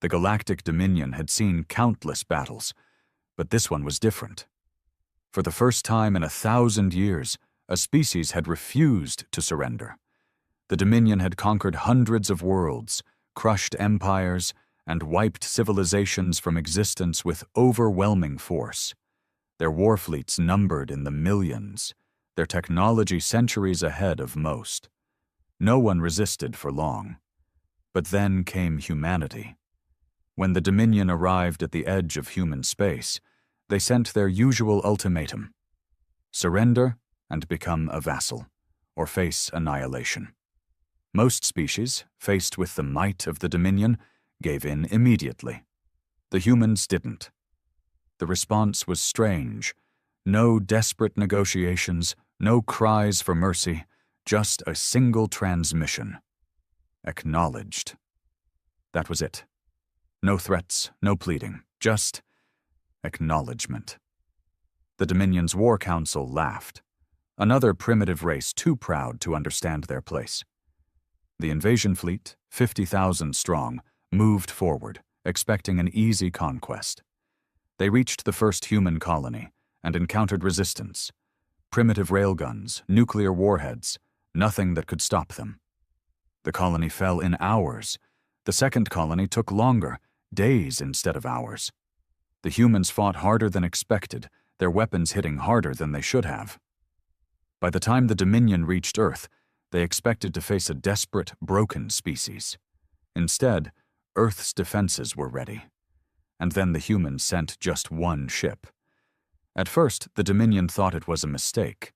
The Galactic Dominion had seen countless battles, but this one was different. For the first time in 1,000 years, a species had refused to surrender. The Dominion had conquered hundreds of worlds, crushed empires, and wiped civilizations from existence with overwhelming force. Their war fleets numbered in the millions, their technology centuries ahead of most. No one resisted for long. But then came humanity. When the Dominion arrived at the edge of human space, they sent their usual ultimatum: surrender and become a vassal, or face annihilation. Most species, faced with the might of the Dominion, gave in immediately. The humans didn't. The response was strange. No desperate negotiations, no cries for mercy, just a single transmission. Acknowledged. That was it. No threats, no pleading, just acknowledgement. The Dominion's War Council laughed. Another primitive race too proud to understand their place. The invasion fleet, 50,000 strong, moved forward, expecting an easy conquest. They reached the first human colony and encountered resistance. Primitive railguns, nuclear warheads, nothing that could stop them. The colony fell in hours. The second colony took longer, days instead of hours. The humans fought harder than expected, their weapons hitting harder than they should have. By the time the Dominion reached Earth, they expected to face a desperate, broken species. Instead, Earth's defenses were ready. And then the humans sent just one ship. At first, the Dominion thought it was a mistake.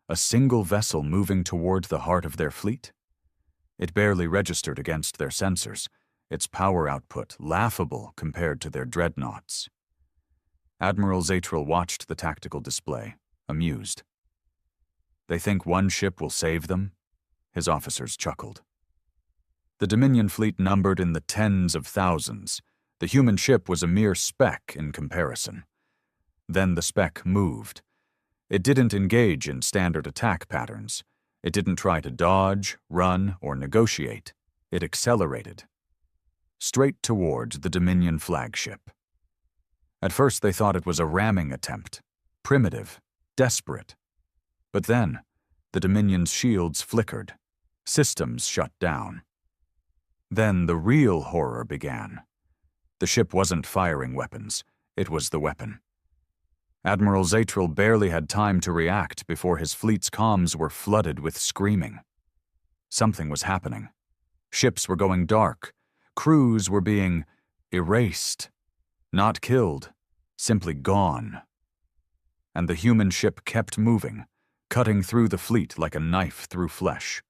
A single vessel moving toward the heart of their fleet? It barely registered against their sensors, its power output laughable compared to their dreadnoughts. Admiral Zatral watched the tactical display, amused. They think one ship will save them? His officers chuckled. The Dominion fleet numbered in the tens of thousands. The human ship was a mere speck in comparison. Then the speck moved. It didn't engage in standard attack patterns. It didn't try to dodge, run, or negotiate. It accelerated. Straight towards the Dominion flagship. At first they thought it was a ramming attempt. Primitive, desperate. But then, the Dominion's shields flickered. Systems shut down. Then the real horror began. The ship wasn't firing weapons. It was the weapon. Admiral Zatral barely had time to react before his fleet's comms were flooded with screaming. Something was happening. Ships were going dark. Crews were being erased. Not killed, simply gone. And the human ship kept moving, cutting through the fleet like a knife through flesh.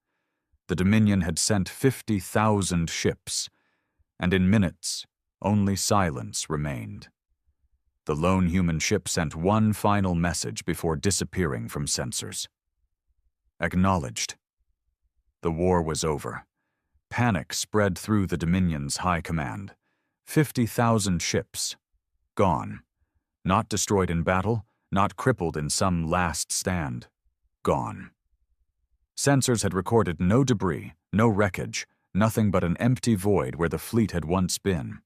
The Dominion had sent 50,000 ships, and in minutes, only silence remained. The lone human ship sent one final message before disappearing from sensors. Acknowledged. The war was over. Panic spread through the Dominion's high command. 50,000 ships. Gone. Not destroyed in battle, not crippled in some last stand. Gone. Sensors had recorded no debris, no wreckage, nothing but an empty void where the fleet had once been.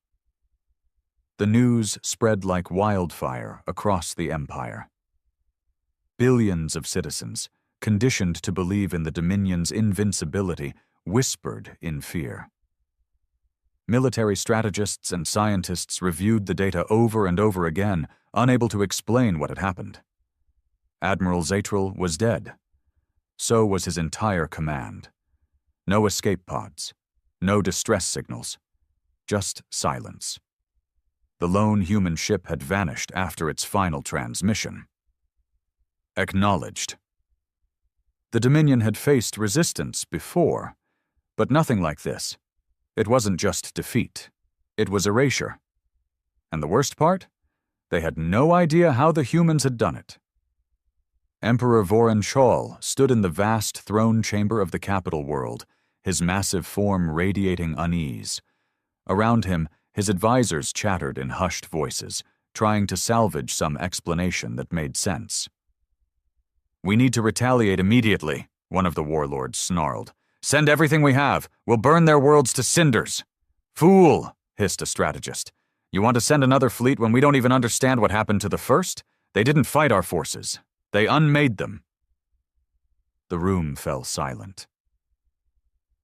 The news spread like wildfire across the Empire. Billions of citizens, conditioned to believe in the Dominion's invincibility, whispered in fear. Military strategists and scientists reviewed the data over and over again, unable to explain what had happened. Admiral Zatral was dead. So was his entire command. No escape pods, no distress signals, just silence. The lone human ship had vanished after its final transmission. Acknowledged. The Dominion had faced resistance before, but nothing like this. It wasn't just defeat. It was erasure. And the worst part? They had no idea how the humans had done it. Emperor Voron Shawl stood in the vast throne chamber of the capital world, his massive form radiating unease. Around him, his advisors chattered in hushed voices, trying to salvage some explanation that made sense. "We need to retaliate immediately," one of the warlords snarled. "Send everything we have. We'll burn their worlds to cinders." "Fool," hissed a strategist. "You want to send another fleet when we don't even understand what happened to the first? They didn't fight our forces. They unmade them." The room fell silent.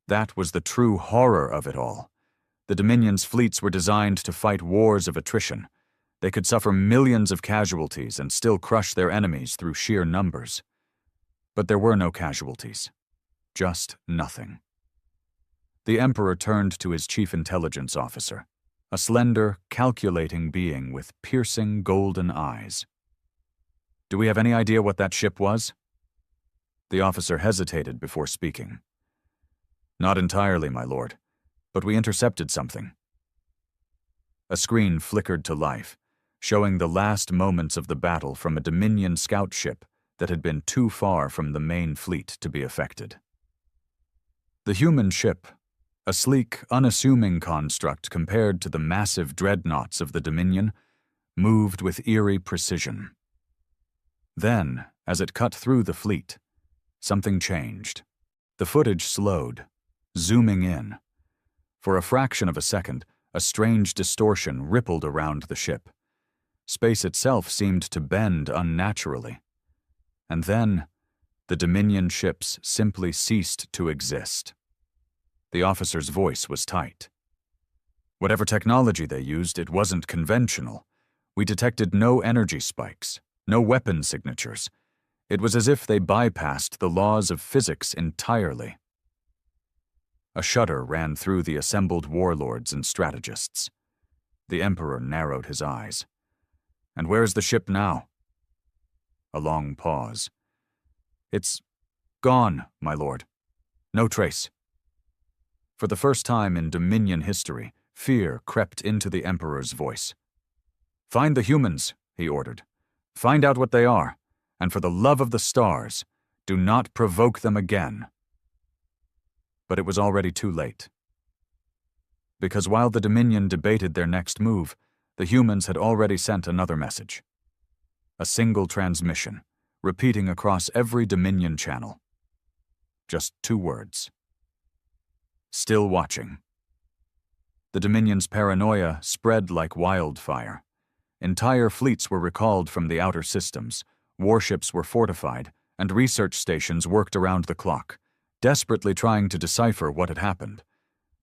That was the true horror of it all. The Dominion's fleets were designed to fight wars of attrition. They could suffer millions of casualties and still crush their enemies through sheer numbers. But there were no casualties. Just nothing. The Emperor turned to his chief intelligence officer, a slender, calculating being with piercing golden eyes. "Do we have any idea what that ship was?" The officer hesitated before speaking. "Not entirely, my lord, but we intercepted something." A screen flickered to life, showing the last moments of the battle from a Dominion scout ship that had been too far from the main fleet to be affected. The human ship, a sleek, unassuming construct compared to the massive dreadnoughts of the Dominion, moved with eerie precision. Then, as it cut through the fleet, something changed. The footage slowed, zooming in. For a fraction of a second, a strange distortion rippled around the ship. Space itself seemed to bend unnaturally. And then, the Dominion ships simply ceased to exist. The officer's voice was tight. "Whatever technology they used, it wasn't conventional. We detected no energy spikes, no weapon signatures. It was as if they bypassed the laws of physics entirely." A shudder ran through the assembled warlords and strategists. The Emperor narrowed his eyes. "And where's the ship now?" A long pause. "It's gone, my lord. No trace." For the first time in Dominion history, fear crept into the Emperor's voice. "Find the humans," he ordered. "Find out what they are, and for the love of the stars, do not provoke them again." But it was already too late. Because while the Dominion debated their next move, the humans had already sent another message. A single transmission, repeating across every Dominion channel. Just 2 words. "Still watching." The Dominion's paranoia spread like wildfire. Entire fleets were recalled from the outer systems, warships were fortified, and research stations worked around the clock, desperately trying to decipher what had happened.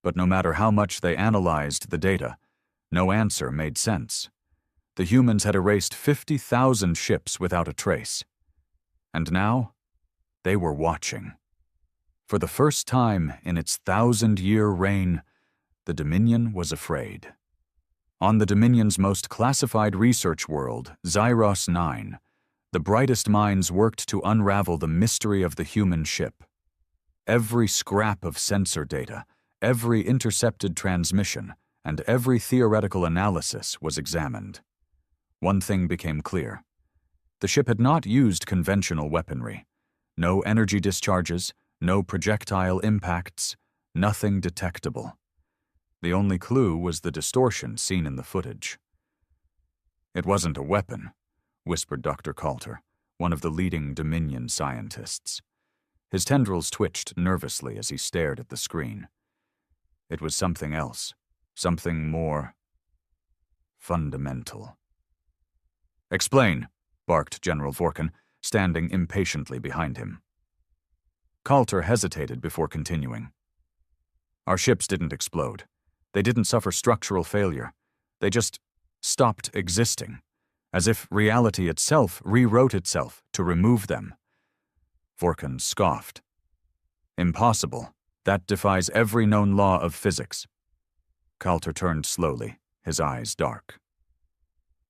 But no matter how much they analyzed the data, no answer made sense. The humans had erased 50,000 ships without a trace. And now, they were watching. For the first time in its 1,000-year reign, the Dominion was afraid. On the Dominion's most classified research world, Zyros 9, the brightest minds worked to unravel the mystery of the human ship. Every scrap of sensor data, every intercepted transmission, and every theoretical analysis was examined. One thing became clear. The ship had not used conventional weaponry. No energy discharges, no projectile impacts, nothing detectable. The only clue was the distortion seen in the footage. "It wasn't a weapon," whispered Dr. Coulter, one of the leading Dominion scientists. His tendrils twitched nervously as he stared at the screen. It was something else, something more fundamental. "Explain," barked General Vorkin, standing impatiently behind him. Coulter hesitated before continuing. "Our ships didn't explode. They didn't suffer structural failure. They just stopped existing, as if reality itself rewrote itself to remove them." Vorkin scoffed. "Impossible. That defies every known law of physics." Coulter turned slowly, his eyes dark.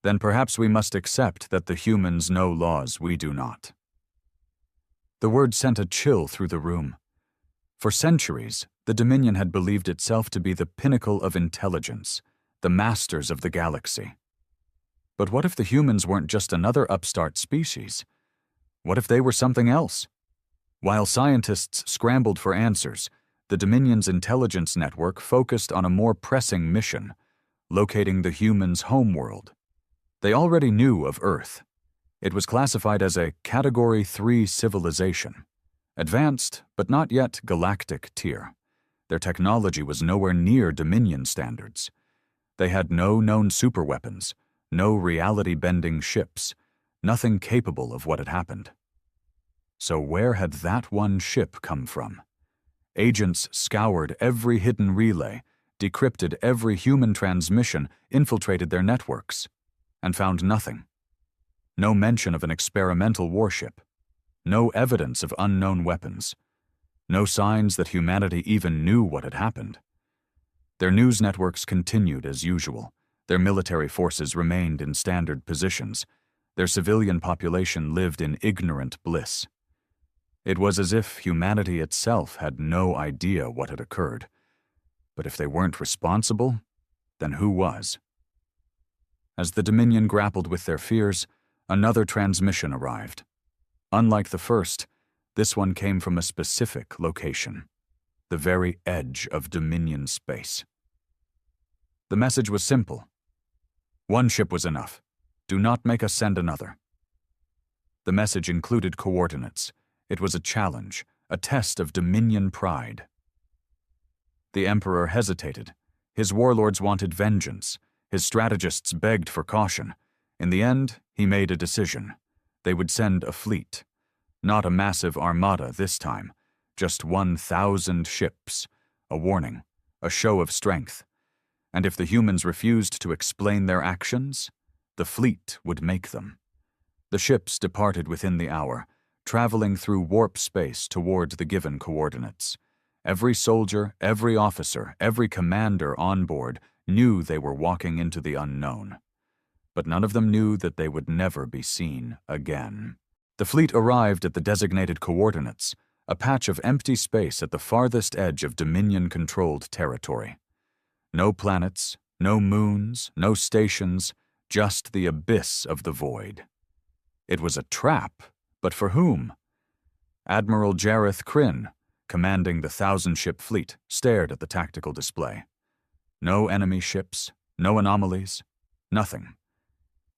"Then perhaps we must accept that the humans know laws we do not." The word sent a chill through the room. For centuries, the Dominion had believed itself to be the pinnacle of intelligence, the masters of the galaxy. But what if the humans weren't just another upstart species? What if they were something else? While scientists scrambled for answers, the Dominion's intelligence network focused on a more pressing mission, locating the humans' homeworld. They already knew of Earth. It was classified as a Category 3 civilization, advanced but not yet galactic tier. Their technology was nowhere near Dominion standards. They had no known superweapons, no reality-bending ships, nothing capable of what had happened. So where had that one ship come from? Agents scoured every hidden relay, decrypted every human transmission, infiltrated their networks, and found nothing. No mention of an experimental warship, no evidence of unknown weapons, no signs that humanity even knew what had happened. Their news networks continued as usual. Their military forces remained in standard positions. Their civilian population lived in ignorant bliss. It was as if humanity itself had no idea what had occurred. But if they weren't responsible, then who was? As the Dominion grappled with their fears, another transmission arrived. Unlike the first, this one came from a specific location, the very edge of Dominion space. The message was simple. One ship was enough. Do not make us send another. The message included coordinates. It was a challenge, a test of Dominion pride. The Emperor hesitated. His warlords wanted vengeance. His strategists begged for caution. In the end, he made a decision. They would send a fleet. Not a massive armada this time, just 1,000 ships. A warning, a show of strength. And if the humans refused to explain their actions, the fleet would make them. The ships departed within the hour, traveling through warp space toward the given coordinates. Every soldier, every officer, every commander on board knew they were walking into the unknown. But none of them knew that they would never be seen again. The fleet arrived at the designated coordinates, a patch of empty space at the farthest edge of Dominion-controlled territory. No planets, no moons, no stations, just the abyss of the void. It was a trap, but for whom? Admiral Jareth Kryn, commanding the 1,000-ship fleet, stared at the tactical display. No enemy ships, no anomalies, nothing.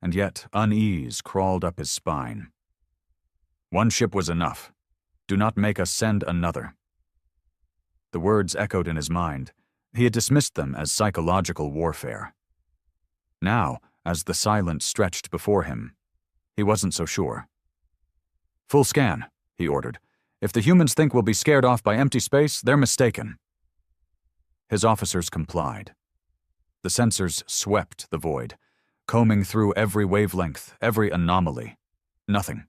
And yet unease crawled up his spine. One ship was enough. Do not make us send another. The words echoed in his mind. He had dismissed them as psychological warfare. Now, as the silence stretched before him, he wasn't so sure. "Full scan," he ordered. "If the humans think we'll be scared off by empty space, they're mistaken." His officers complied. The sensors swept the void, combing through every wavelength, every anomaly. Nothing.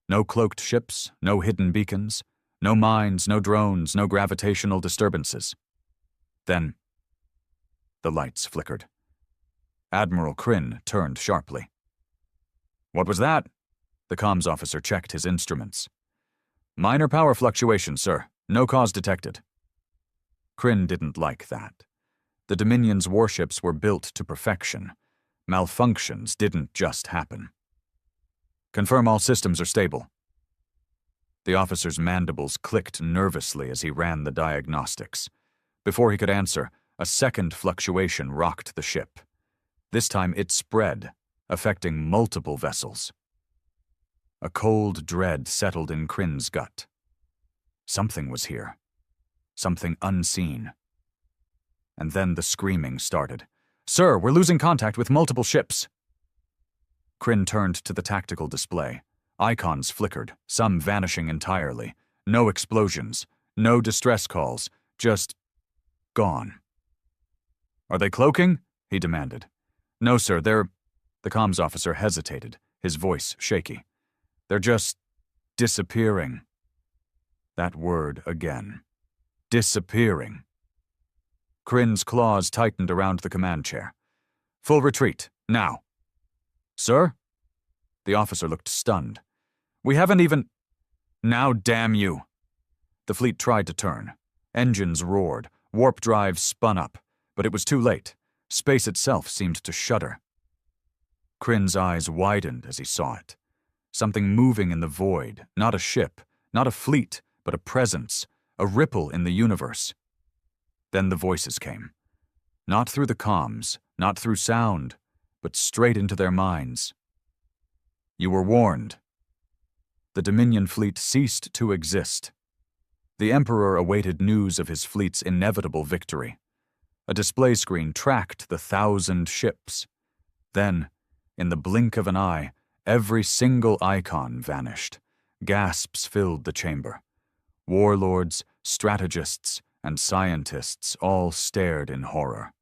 No cloaked ships, no hidden beacons, no mines, no drones, no gravitational disturbances. Then, the lights flickered. Admiral Kryn turned sharply. "What was that?" The comms officer checked his instruments. "Minor power fluctuations, sir. No cause detected." Kryn didn't like that. The Dominion's warships were built to perfection. Malfunctions didn't just happen. "Confirm all systems are stable." The officer's mandibles clicked nervously as he ran the diagnostics. Before he could answer, a second fluctuation rocked the ship. This time it spread, affecting multiple vessels. A cold dread settled in Kryn's gut. Something was here. Something unseen. And then the screaming started. "Sir, we're losing contact with multiple ships." Kryn turned to the tactical display. Icons flickered, some vanishing entirely. No explosions, no distress calls, just gone. "Are they cloaking?" he demanded. "No, sir, they're—" The comms officer hesitated, his voice shaky. "They're just disappearing." That word again. Disappearing. Kryn's claws tightened around the command chair. "Full retreat, now." "Sir?" The officer looked stunned. "We haven't even—" "Now, damn you!" The fleet tried to turn. Engines roared. Warp drives spun up. But it was too late. Space itself seemed to shudder. Kryn's eyes widened as he saw it. Something moving in the void, not a ship, not a fleet, but a presence, a ripple in the universe. Then the voices came. Not through the comms, not through sound, but straight into their minds. "You were warned." The Dominion fleet ceased to exist. The Emperor awaited news of his fleet's inevitable victory. A display screen tracked the 1,000 ships. Then, in the blink of an eye, every single icon vanished. Gasps filled the chamber. Warlords, strategists, and scientists all stared in horror.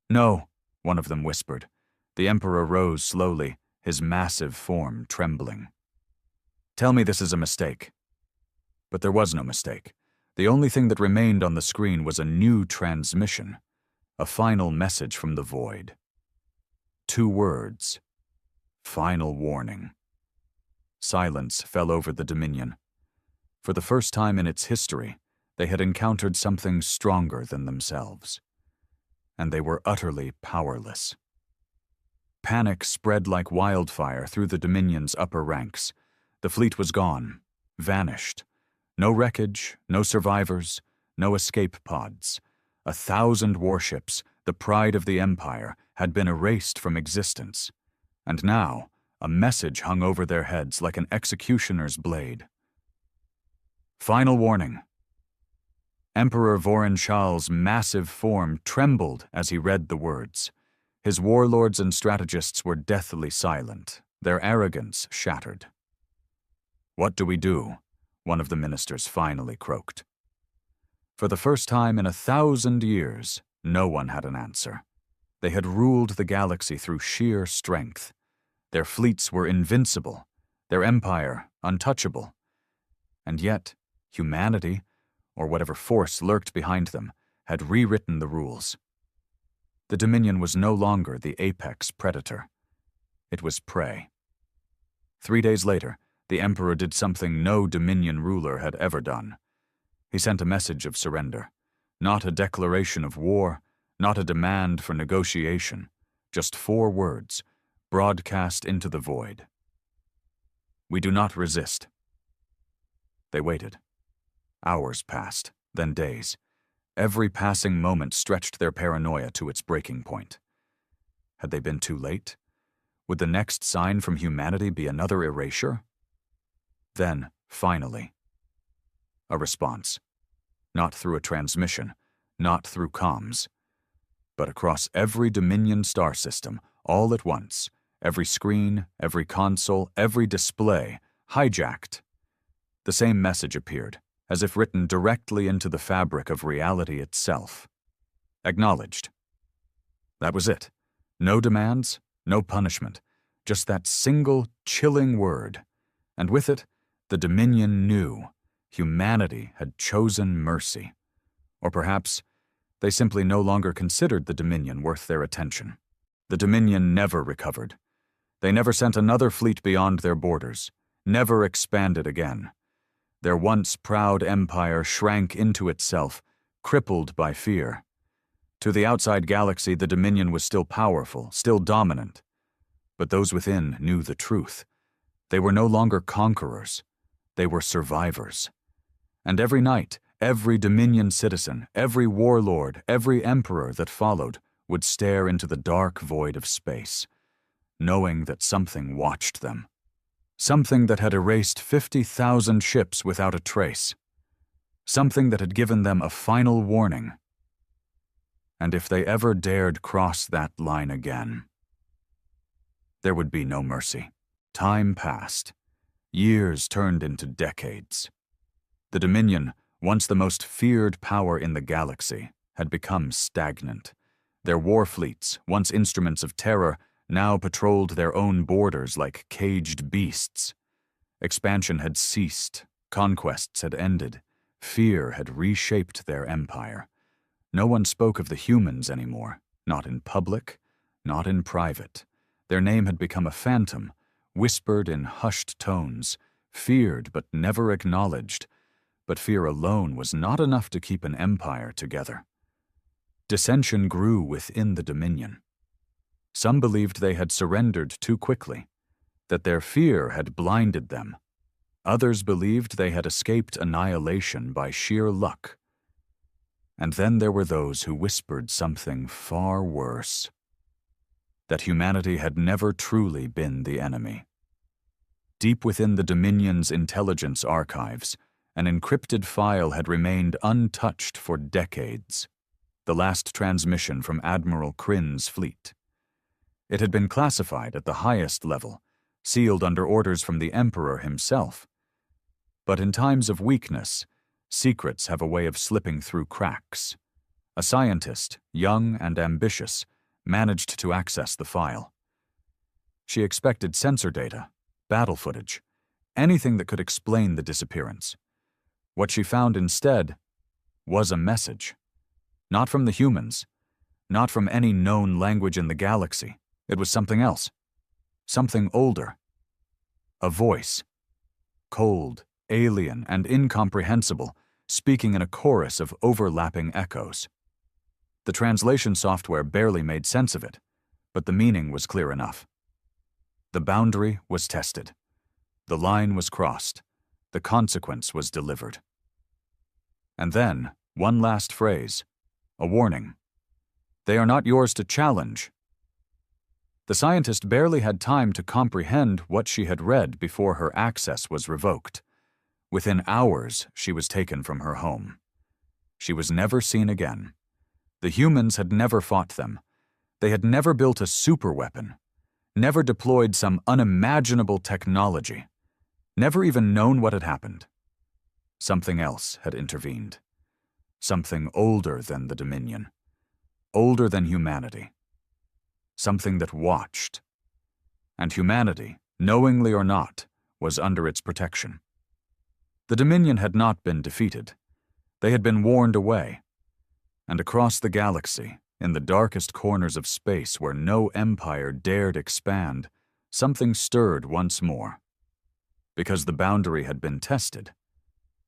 "No," one of them whispered. The Emperor rose slowly, his massive form trembling. "Tell me this is a mistake." But there was no mistake. The only thing that remained on the screen was a new transmission, a final message from the void. 2 words. Final warning. Silence fell over the Dominion. For the first time in its history, they had encountered something stronger than themselves. And they were utterly powerless. Panic spread like wildfire through the Dominion's upper ranks. The fleet was gone, vanished. No wreckage, no survivors, no escape pods. 1,000 warships, the pride of the Empire, had been erased from existence. And now, a message hung over their heads like an executioner's blade. Final warning. Emperor Vorontshal's massive form trembled as he read the words. His warlords and strategists were deathly silent, their arrogance shattered. "What do we do?" one of the ministers finally croaked. For the first time in 1,000 years, no one had an answer. They had ruled the galaxy through sheer strength. Their fleets were invincible, their empire untouchable. And yet, humanity, or whatever force lurked behind them, had rewritten the rules. The Dominion was no longer the apex predator. It was prey. 3 days later, the Emperor did something no Dominion ruler had ever done. He sent a message of surrender. Not a declaration of war, not a demand for negotiation. Just 4 words, broadcast into the void. "We do not resist." They waited. Hours passed, then days. Every passing moment stretched their paranoia to its breaking point. Had they been too late? Would the next sign from humanity be another erasure? Then, finally, a response. Not through a transmission, not through comms, but across every Dominion star system, all at once, every screen, every console, every display, hijacked. The same message appeared, as if written directly into the fabric of reality itself. Acknowledged. That was it. No demands, no punishment, just that single, chilling word. And with it, the Dominion knew humanity had chosen mercy. Or perhaps they simply no longer considered the Dominion worth their attention. The Dominion never recovered. They never sent another fleet beyond their borders, never expanded again. Their once proud empire shrank into itself, crippled by fear. To the outside galaxy, the Dominion was still powerful, still dominant. But those within knew the truth. They were no longer conquerors. They were survivors. And every night, every Dominion citizen, every warlord, every emperor that followed would stare into the dark void of space, knowing that something watched them. Something that had erased 50,000 ships without a trace. Something that had given them a final warning. And if they ever dared cross that line again, there would be no mercy. Time passed. Years turned into decades. The Dominion, once the most feared power in the galaxy, had become stagnant. Their war fleets, once instruments of terror, now patrolled their own borders like caged beasts. Expansion had ceased, conquests had ended, fear had reshaped their empire. No one spoke of the humans anymore, not in public, not in private. Their name had become a phantom, whispered in hushed tones, feared but never acknowledged. But fear alone was not enough to keep an empire together. Dissension grew within the Dominion. Some believed they had surrendered too quickly, that their fear had blinded them. Others believed they had escaped annihilation by sheer luck. And then there were those who whispered something far worse, that humanity had never truly been the enemy. Deep within the Dominion's intelligence archives, an encrypted file had remained untouched for decades. the last transmission from Admiral Krynn's fleet. It had been classified at the highest level, sealed under orders from the Emperor himself. But in times of weakness, secrets have a way of slipping through cracks. A scientist, young and ambitious, managed to access the file. She expected sensor data, battle footage, anything that could explain the disappearance. What she found instead was a message. Not from the humans, not from any known language in the galaxy. It was something else. Something older. A voice. Cold, alien, and incomprehensible, speaking in a chorus of overlapping echoes. The translation software barely made sense of it, but the meaning was clear enough. The boundary was tested. The line was crossed. The consequence was delivered. And then, one last phrase, a warning. They are not yours to challenge. The scientist barely had time to comprehend what she had read before her access was revoked. Within hours, she was taken from her home. She was never seen again. The humans had never fought them. They had never built a superweapon, never deployed some unimaginable technology, never even known what had happened. Something else had intervened. Something older than the Dominion. Older than humanity. Something that watched. And humanity, knowingly or not, was under its protection. The Dominion had not been defeated. They had been warned away. And across the galaxy, in the darkest corners of space where no empire dared expand, something stirred once more. Because the boundary had been tested.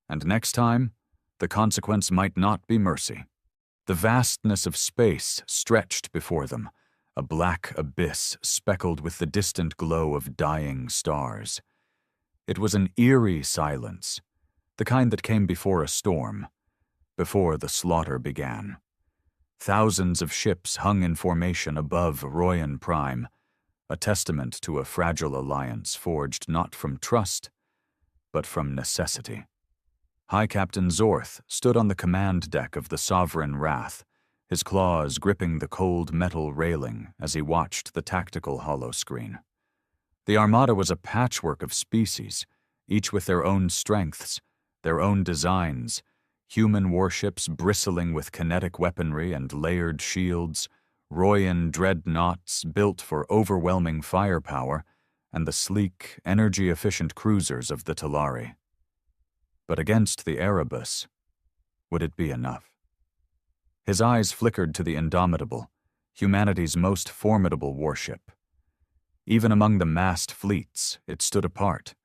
And next time, the consequence might not be mercy. The vastness of space stretched before them, a black abyss speckled with the distant glow of dying stars. It was an eerie silence, the kind that came before a storm, before the slaughter began. Thousands of ships hung in formation above Royan Prime, a testament to a fragile alliance forged not from trust, but from necessity. High Captain Zorth stood on the command deck of the Sovereign Wrath, his claws gripping the cold metal railing as he watched the tactical holoscreen. The Armada was a patchwork of species, each with their own strengths, their own designs, human warships bristling with kinetic weaponry and layered shields, Royan dreadnoughts built for overwhelming firepower, and the sleek, energy-efficient cruisers of the Talari. But against the Erebus, would it be enough? His eyes flickered to the Indomitable, humanity's most formidable warship. Even among the massed fleets, it stood apart,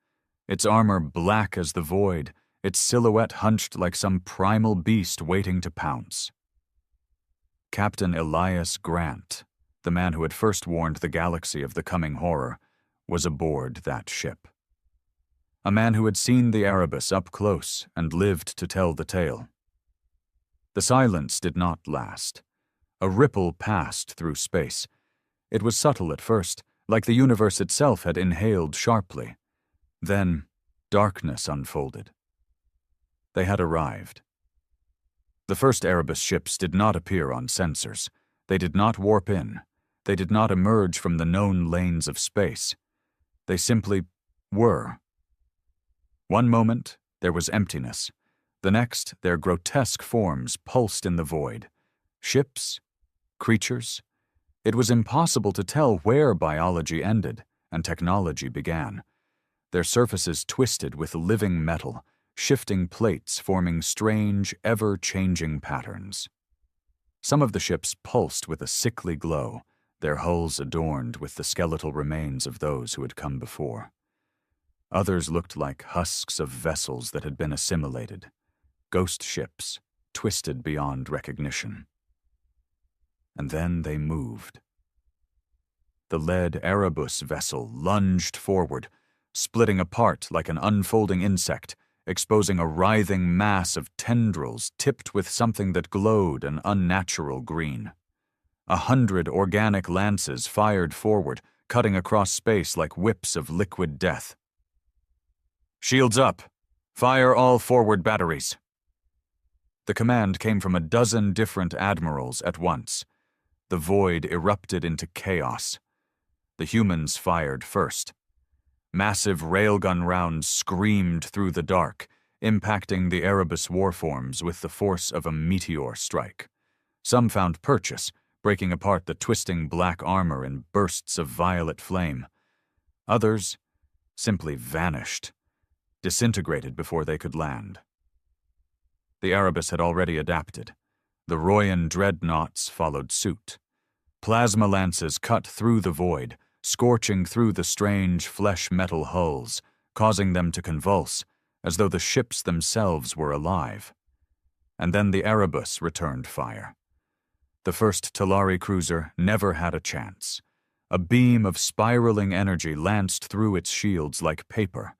its armor black as the void, its silhouette hunched like some primal beast waiting to pounce. Captain Elias Grant, the man who had first warned the galaxy of the coming horror, was aboard that ship. A man who had seen the Erebus up close and lived to tell the tale. The silence did not last. A ripple passed through space. It was subtle at first, like the universe itself had inhaled sharply. Then, darkness unfolded. They had arrived. The first Erebus ships did not appear on sensors. They did not warp in. They did not emerge from the known lanes of space. They simply were. One moment, there was emptiness. The next, their grotesque forms pulsed in the void. Ships? Creatures? It was impossible to tell where biology ended and technology began. Their surfaces twisted with living metal, shifting plates forming strange, ever-changing patterns. Some of the ships pulsed with a sickly glow, their hulls adorned with the skeletal remains of those who had come before. Others looked like husks of vessels that had been assimilated, ghost ships, twisted beyond recognition. And then they moved. The lead Erebus vessel lunged forward, splitting apart like an unfolding insect, exposing a writhing mass of tendrils tipped with something that glowed an unnatural green. 100 organic lances fired forward, cutting across space like whips of liquid death. "Shields up! Fire all forward batteries!" The command came from a dozen different admirals at once. The void erupted into chaos. The humans fired first. Massive railgun rounds screamed through the dark, impacting the Erebus warforms with the force of a meteor strike. Some found purchase, breaking apart the twisting black armor in bursts of violet flame. Others simply vanished, disintegrated before they could land. The Erebus had already adapted. The Royan dreadnoughts followed suit. Plasma lances cut through the void, scorching through the strange flesh-metal hulls, causing them to convulse, as though the ships themselves were alive. And then the Erebus returned fire. The first Talari cruiser never had a chance. A beam of spiraling energy lanced through its shields like paper,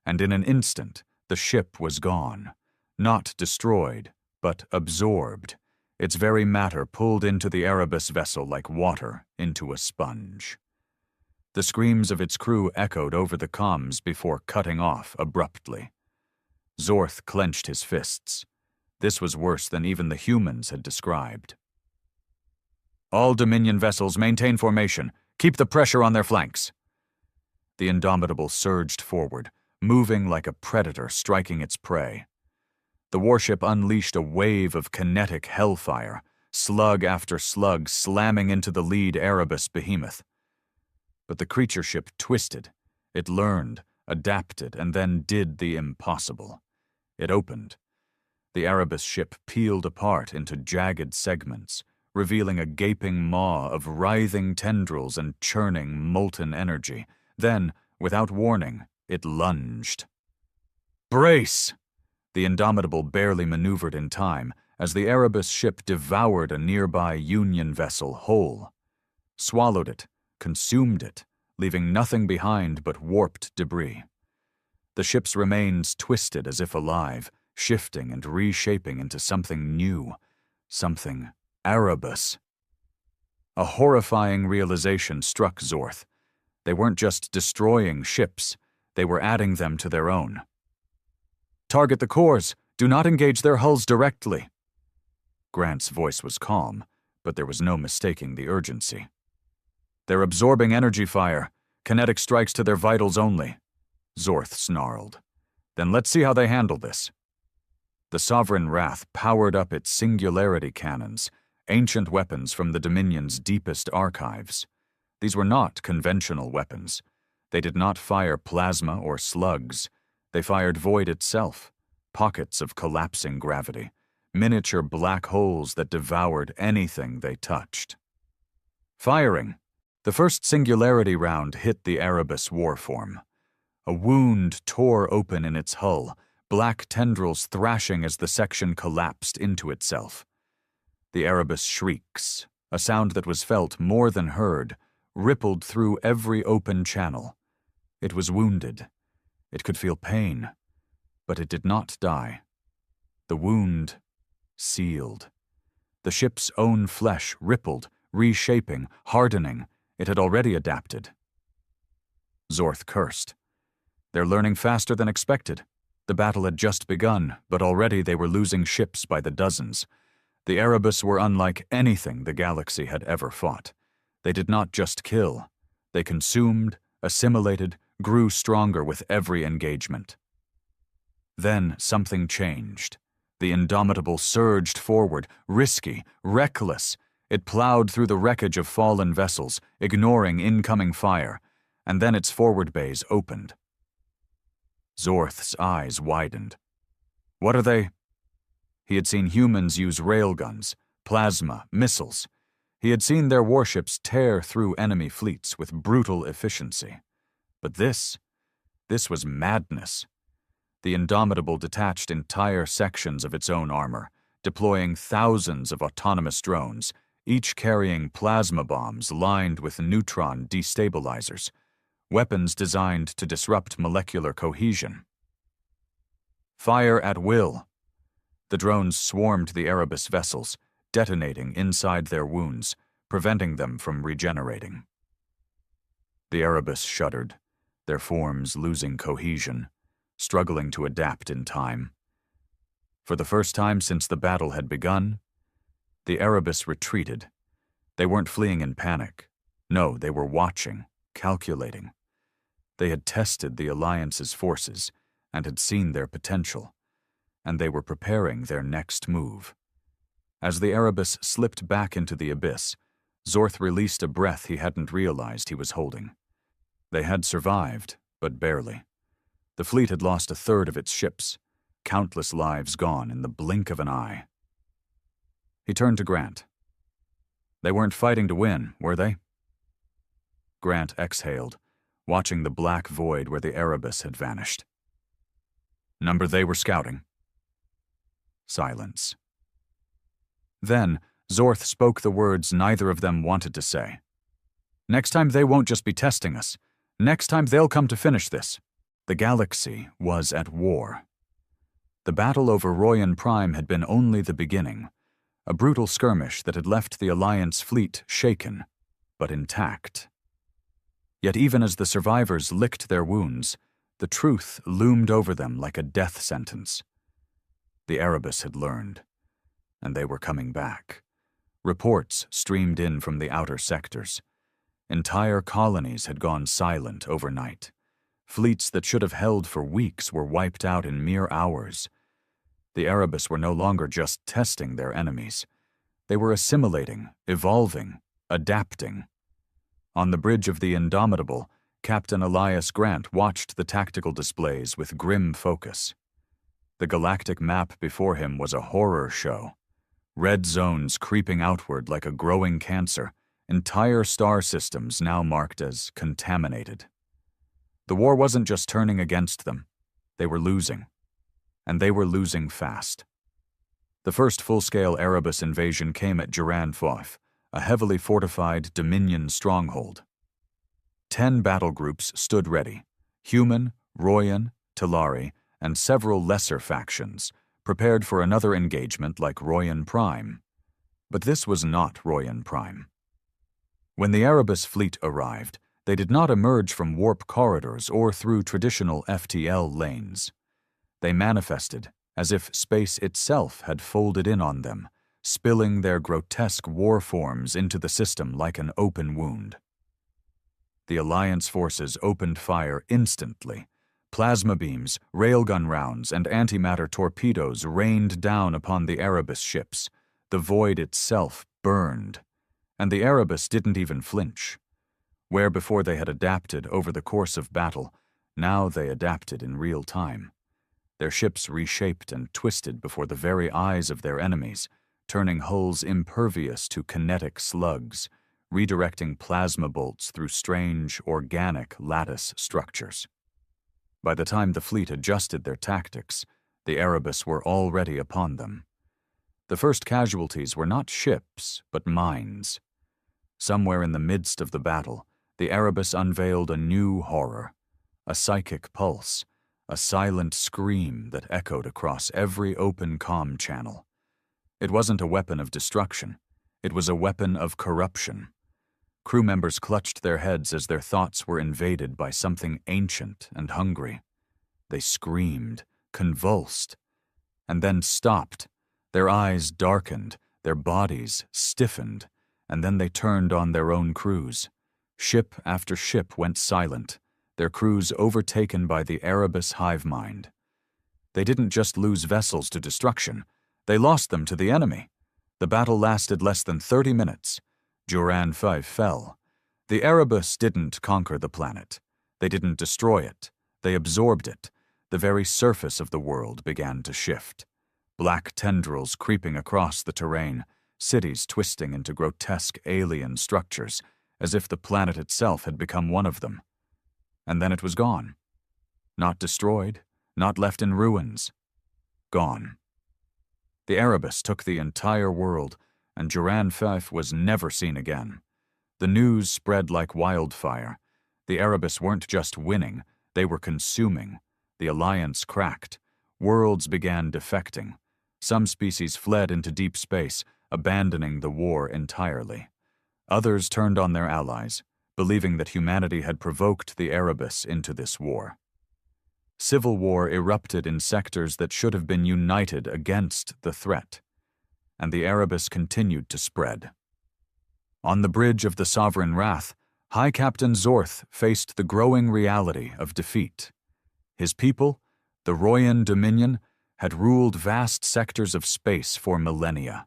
and in an instant the ship was gone. Not destroyed, but absorbed, its very matter pulled into the Erebus vessel like water into a sponge. The screams of its crew echoed over the comms before cutting off abruptly. Zorth clenched his fists. This was worse than even the humans had described. "All Dominion vessels maintain formation. Keep the pressure on their flanks." The Indomitable surged forward, moving like a predator striking its prey. The warship unleashed a wave of kinetic hellfire, slug after slug slamming into the lead Erebus behemoth. But the creature ship twisted. It learned, adapted, and then did the impossible. It opened. The Erebus ship peeled apart into jagged segments, revealing a gaping maw of writhing tendrils and churning molten energy. Then, without warning, it lunged. "Brace!" The Indomitable barely maneuvered in time as the Erebus ship devoured a nearby Union vessel whole. Swallowed it, consumed it, leaving nothing behind but warped debris. The ship's remains twisted as if alive, shifting and reshaping into something new, something Erebus. A horrifying realization struck Zorth. They weren't just destroying ships, they were adding them to their own. "Target the cores. Do not engage their hulls directly." Grant's voice was calm, but there was no mistaking the urgency. "They're absorbing energy fire. Kinetic strikes to their vitals only," Zorth snarled. "Then let's see how they handle this." The Sovereign Wrath powered up its singularity cannons, ancient weapons from the Dominion's deepest archives. These were not conventional weapons. They did not fire plasma or slugs. They fired void itself, pockets of collapsing gravity, miniature black holes that devoured anything they touched. Firing! The first singularity round hit the Erebus warform. A wound tore open in its hull, black tendrils thrashing as the section collapsed into itself. The Erebus shrieks, a sound that was felt more than heard, rippled through every open channel. It was wounded. It could feel pain, but it did not die. The wound sealed. The ship's own flesh rippled, reshaping, hardening. It had already adapted. Zorth cursed. "They're learning faster than expected." The battle had just begun, but already they were losing ships by the dozens. The Erebus were unlike anything the galaxy had ever fought. They did not just kill. They consumed, assimilated, grew stronger with every engagement. Then something changed. The Indomitable surged forward, risky, reckless. It plowed through the wreckage of fallen vessels, ignoring incoming fire, and then its forward bays opened. Zorth's eyes widened. "What are they?" He had seen humans use railguns, plasma, missiles. He had seen their warships tear through enemy fleets with brutal efficiency. But this was madness. The Indomitable detached entire sections of its own armor, deploying thousands of autonomous drones, each carrying plasma bombs lined with neutron destabilizers, weapons designed to disrupt molecular cohesion. Fire at will. The drones swarmed the Erebus vessels, detonating inside their wounds, preventing them from regenerating. The Erebus shuddered, their forms losing cohesion, struggling to adapt in time. For the first time since the battle had begun, the Erebus retreated. They weren't fleeing in panic. No, they were watching, calculating. They had tested the Alliance's forces and had seen their potential, and they were preparing their next move. As the Erebus slipped back into the abyss, Zorth released a breath he hadn't realized he was holding. They had survived, but barely. The fleet had lost a third of its ships, countless lives gone in the blink of an eye. He turned to Grant. They weren't fighting to win, were they? Grant exhaled, watching the black void where the Erebus had vanished. Number they were scouting. Silence. Then, Zorth spoke the words neither of them wanted to say. Next time they won't just be testing us. Next time they'll come to finish this. The galaxy was at war. The battle over Royan Prime had been only the beginning, a brutal skirmish that had left the Alliance fleet shaken, but intact. Yet even as the survivors licked their wounds, the truth loomed over them like a death sentence. The Erebus had learned, and they were coming back. Reports streamed in from the outer sectors. Entire colonies had gone silent overnight. Fleets that should have held for weeks were wiped out in mere hours. The Erebus were no longer just testing their enemies. They were assimilating, evolving, adapting. On the bridge of the Indomitable, Captain Elias Grant watched the tactical displays with grim focus. The galactic map before him was a horror show. Red zones creeping outward like a growing cancer, entire star systems now marked as contaminated. The war wasn't just turning against them. They were losing. And they were losing fast. The first full-scale Erebus invasion came at Duran Foth, a heavily fortified Dominion stronghold. 10 battle groups stood ready: human, Royan, Talari, and several lesser factions, prepared for another engagement like Royan Prime. But this was not Royan Prime. When the Erebus fleet arrived, they did not emerge from warp corridors or through traditional FTL lanes. They manifested as if space itself had folded in on them, spilling their grotesque war forms into the system like an open wound. The Alliance forces opened fire instantly. Plasma beams, railgun rounds, and antimatter torpedoes rained down upon the Erebus ships. The void itself burned, and the Erebus didn't even flinch. Where before they had adapted over the course of battle, now they adapted in real time. Their ships reshaped and twisted before the very eyes of their enemies, turning hulls impervious to kinetic slugs, redirecting plasma bolts through strange, organic lattice structures. By the time the fleet adjusted their tactics, the Erebus were already upon them. The first casualties were not ships, but minds. Somewhere in the midst of the battle, the Erebus unveiled a new horror, a psychic pulse, a silent scream that echoed across every open comm channel. It wasn't a weapon of destruction. It was a weapon of corruption. Crew members clutched their heads as their thoughts were invaded by something ancient and hungry. They screamed, convulsed, and then stopped. Their eyes darkened, their bodies stiffened, and then they turned on their own crews. Ship after ship went silent, their crews overtaken by the Erebus hive mind. They didn't just lose vessels to destruction, they lost them to the enemy. The battle lasted less than 30 minutes. Duran 5 fell. The Erebus didn't conquer the planet. They didn't destroy it. They absorbed it. The very surface of the world began to shift. Black tendrils creeping across the terrain, cities twisting into grotesque alien structures, as if the planet itself had become one of them. And then it was gone. Not destroyed, not left in ruins. Gone. The Erebus took the entire world, and Duran 5 was never seen again. The news spread like wildfire. The Erebus weren't just winning, they were consuming. The alliance cracked. Worlds began defecting. Some species fled into deep space, abandoning the war entirely. Others turned on their allies, believing that humanity had provoked the Erebus into this war. Civil war erupted in sectors that should have been united against the threat, and the Erebus continued to spread. On the bridge of the Sovereign Wrath, High Captain Zorth faced the growing reality of defeat. His people, the Royan Dominion, had ruled vast sectors of space for millennia.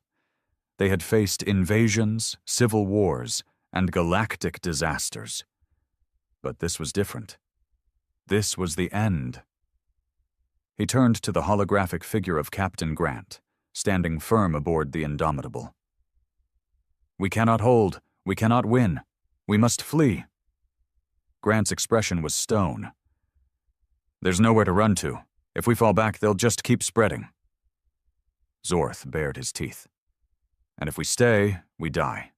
They had faced invasions, civil wars, and galactic disasters. But this was different. This was the end. He turned to the holographic figure of Captain Grant, standing firm aboard the Indomitable. "We cannot hold. We cannot win. We must flee." Grant's expression was stone. "There's nowhere to run to. If we fall back, they'll just keep spreading." Zorth bared his teeth. "And if we stay, we die."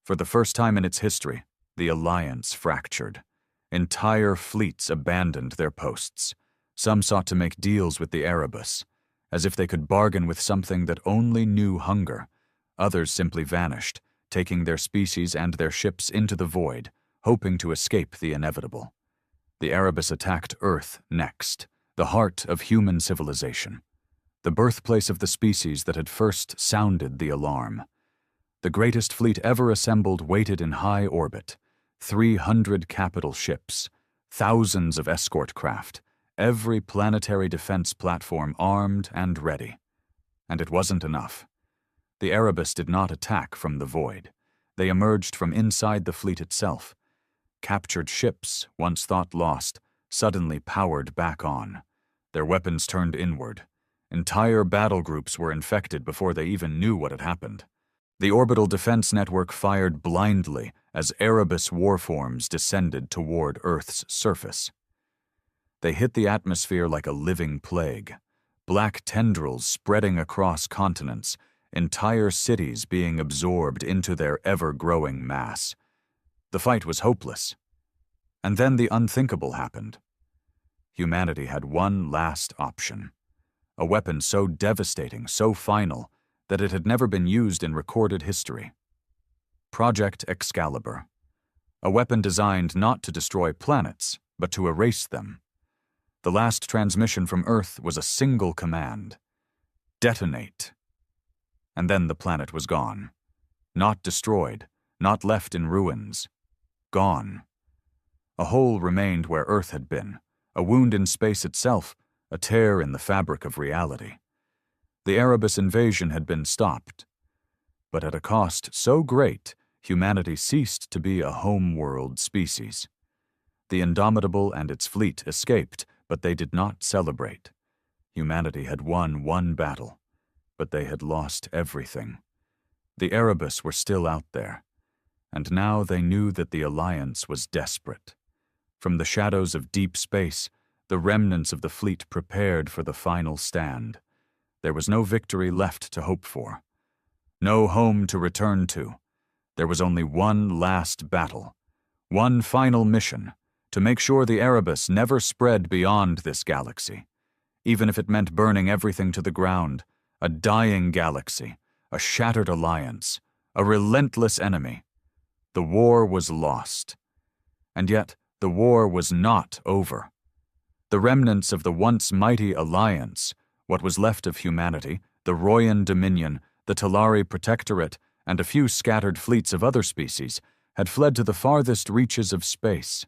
For the first time in its history, the alliance fractured. Entire fleets abandoned their posts. Some sought to make deals with the Erebus, as if they could bargain with something that only knew hunger. Others simply vanished, taking their species and their ships into the void, hoping to escape the inevitable. The Erebus attacked Earth next, the heart of human civilization, the birthplace of the species that had first sounded the alarm. The greatest fleet ever assembled waited in high orbit, 300 capital ships, thousands of escort craft, every planetary defense platform armed and ready. And it wasn't enough. The Erebus did not attack from the void. They emerged from inside the fleet itself. Captured ships, once thought lost, suddenly powered back on. Their weapons turned inward. Entire battle groups were infected before they even knew what had happened. The orbital defense network fired blindly as Erebus warforms descended toward Earth's surface. They hit the atmosphere like a living plague, black tendrils spreading across continents, entire cities being absorbed into their ever-growing mass. The fight was hopeless. And then the unthinkable happened. Humanity had one last option, a weapon so devastating, so final, that it had never been used in recorded history. Project Excalibur, a weapon designed not to destroy planets, but to erase them. The last transmission from Earth was a single command: detonate. And then the planet was gone. Not destroyed, not left in ruins. Gone. A hole remained where Earth had been, a wound in space itself, a tear in the fabric of reality. The Erebus invasion had been stopped, but at a cost so great, humanity ceased to be a home-world species. The Indomitable and its fleet escaped, but they did not celebrate. Humanity had won one battle, but they had lost everything. The Erebus were still out there, and now they knew that the alliance was desperate. From the shadows of deep space, the remnants of the fleet prepared for the final stand. There was no victory left to hope for, no home to return to. There was only one last battle, one final mission, to make sure the Erebus never spread beyond this galaxy, even if it meant burning everything to the ground, a dying galaxy, a shattered alliance, a relentless enemy. The war was lost. And yet, the war was not over. The remnants of the once mighty alliance, what was left of humanity, the Royan Dominion, the Talari Protectorate, and a few scattered fleets of other species, had fled to the farthest reaches of space.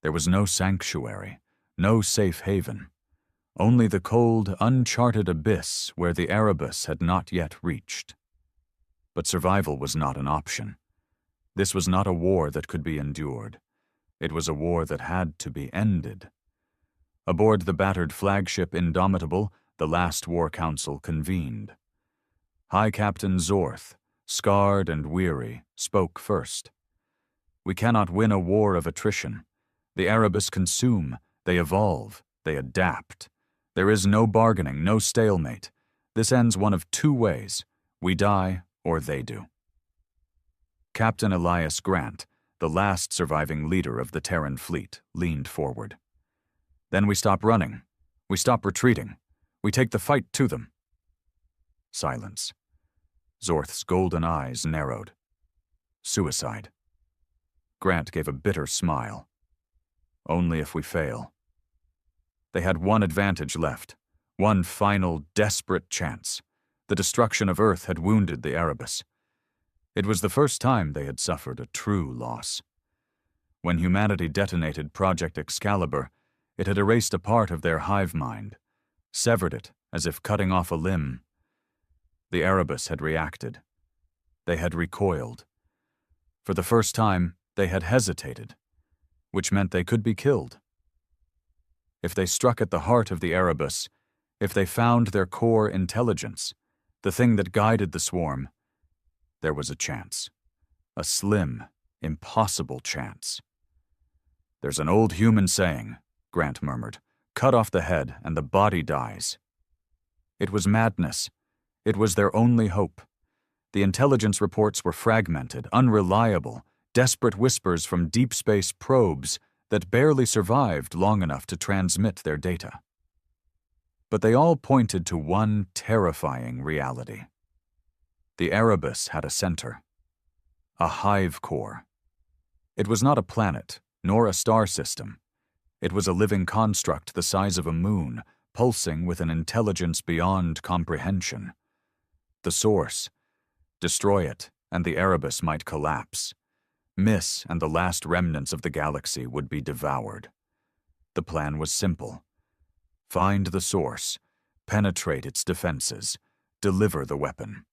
There was no sanctuary, no safe haven, only the cold, uncharted abyss where the Erebus had not yet reached. But survival was not an option. This was not a war that could be endured. It was a war that had to be ended. Aboard the battered flagship Indomitable, the last war council convened. High Captain Zorth, scarred and weary, spoke first. "We cannot win a war of attrition. The Erebus consume, they evolve, they adapt. There is no bargaining, no stalemate. This ends one of two ways: we die or they do." Captain Elias Grant, the last surviving leader of the Terran fleet, leaned forward. "Then we stop running. We stop retreating. We take the fight to them." Silence. Zorth's golden eyes narrowed. Suicide. Grant gave a bitter smile. "Only if we fail." They had one advantage left, one final, desperate chance. The destruction of Earth had wounded the Erebus. It was the first time they had suffered a true loss. When humanity detonated Project Excalibur, it had erased a part of their hive mind, severed it as if cutting off a limb. The Erebus had reacted. They had recoiled. For the first time, they had hesitated, which meant they could be killed. If they struck at the heart of the Erebus, if they found their core intelligence, the thing that guided the swarm, there was a chance. A slim, impossible chance. "There's an old human saying," Grant murmured, "cut off the head and the body dies." It was madness. It was their only hope. The intelligence reports were fragmented, unreliable, desperate whispers from deep space probes that barely survived long enough to transmit their data. But they all pointed to one terrifying reality. The Erebus had a center, a hive core. It was not a planet, nor a star system. It was a living construct the size of a moon, pulsing with an intelligence beyond comprehension. The source. Destroy it, and the Erebus might collapse. Miss, and the last remnants of the galaxy would be devoured. The plan was simple. Find the source, penetrate its defenses, deliver the weapon.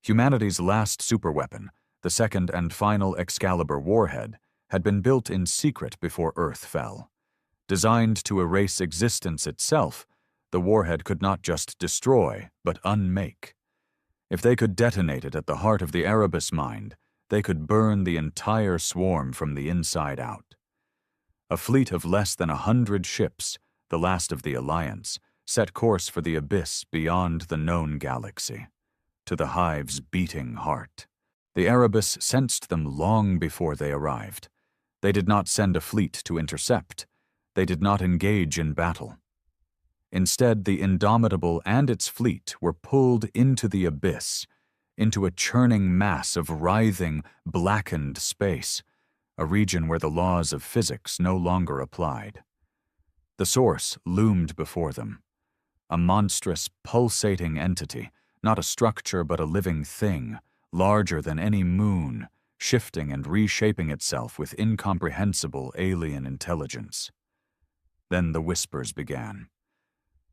Humanity's last superweapon, the second and final Excalibur warhead, had been built in secret before Earth fell. Designed to erase existence itself, the warhead could not just destroy, but unmake. If they could detonate it at the heart of the Erebus mind, they could burn the entire swarm from the inside out. A fleet of less than 100 ships, the last of the Alliance, set course for the abyss beyond the known galaxy, to the hive's beating heart. The Erebus sensed them long before they arrived. They did not send a fleet to intercept. They did not engage in battle. Instead, the Indomitable and its fleet were pulled into the abyss, into a churning mass of writhing, blackened space, a region where the laws of physics no longer applied. The source loomed before them, a monstrous, pulsating entity, not a structure but a living thing, larger than any moon, shifting and reshaping itself with incomprehensible alien intelligence. Then the whispers began.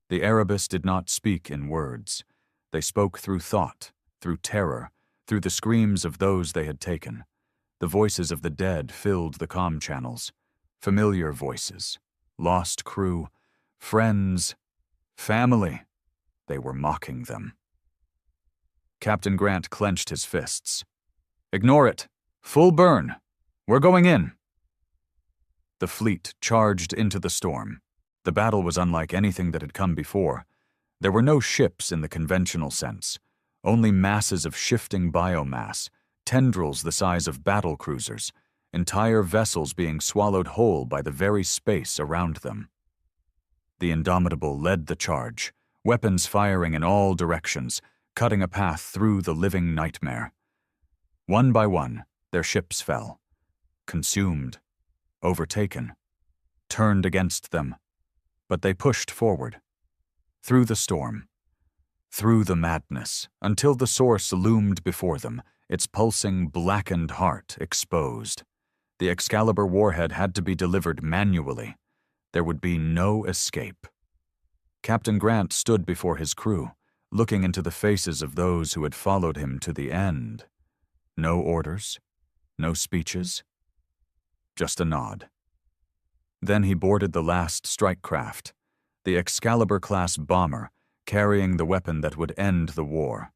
The Erebus did not speak in words. They spoke through thought, through terror, through the screams of those they had taken. The voices of the dead filled the comm channels. Familiar voices, lost crew, friends, family. They were mocking them. Captain Grant clenched his fists. "Ignore it. Full burn. We're going in." The fleet charged into the storm. The battle was unlike anything that had come before. There were no ships in the conventional sense, only masses of shifting biomass, tendrils the size of battle cruisers, entire vessels being swallowed whole by the very space around them. The Indomitable led the charge, weapons firing in all directions, cutting a path through the living nightmare. One by one, their ships fell, consumed, overtaken, turned against them. But they pushed forward, through the storm, through the madness, until the source loomed before them, its pulsing, blackened heart exposed. The Excalibur warhead had to be delivered manually. There would be no escape. Captain Grant stood before his crew, looking into the faces of those who had followed him to the end. No orders, no speeches, just a nod. Then he boarded the last strike craft, the Excalibur-class bomber, carrying the weapon that would end the war.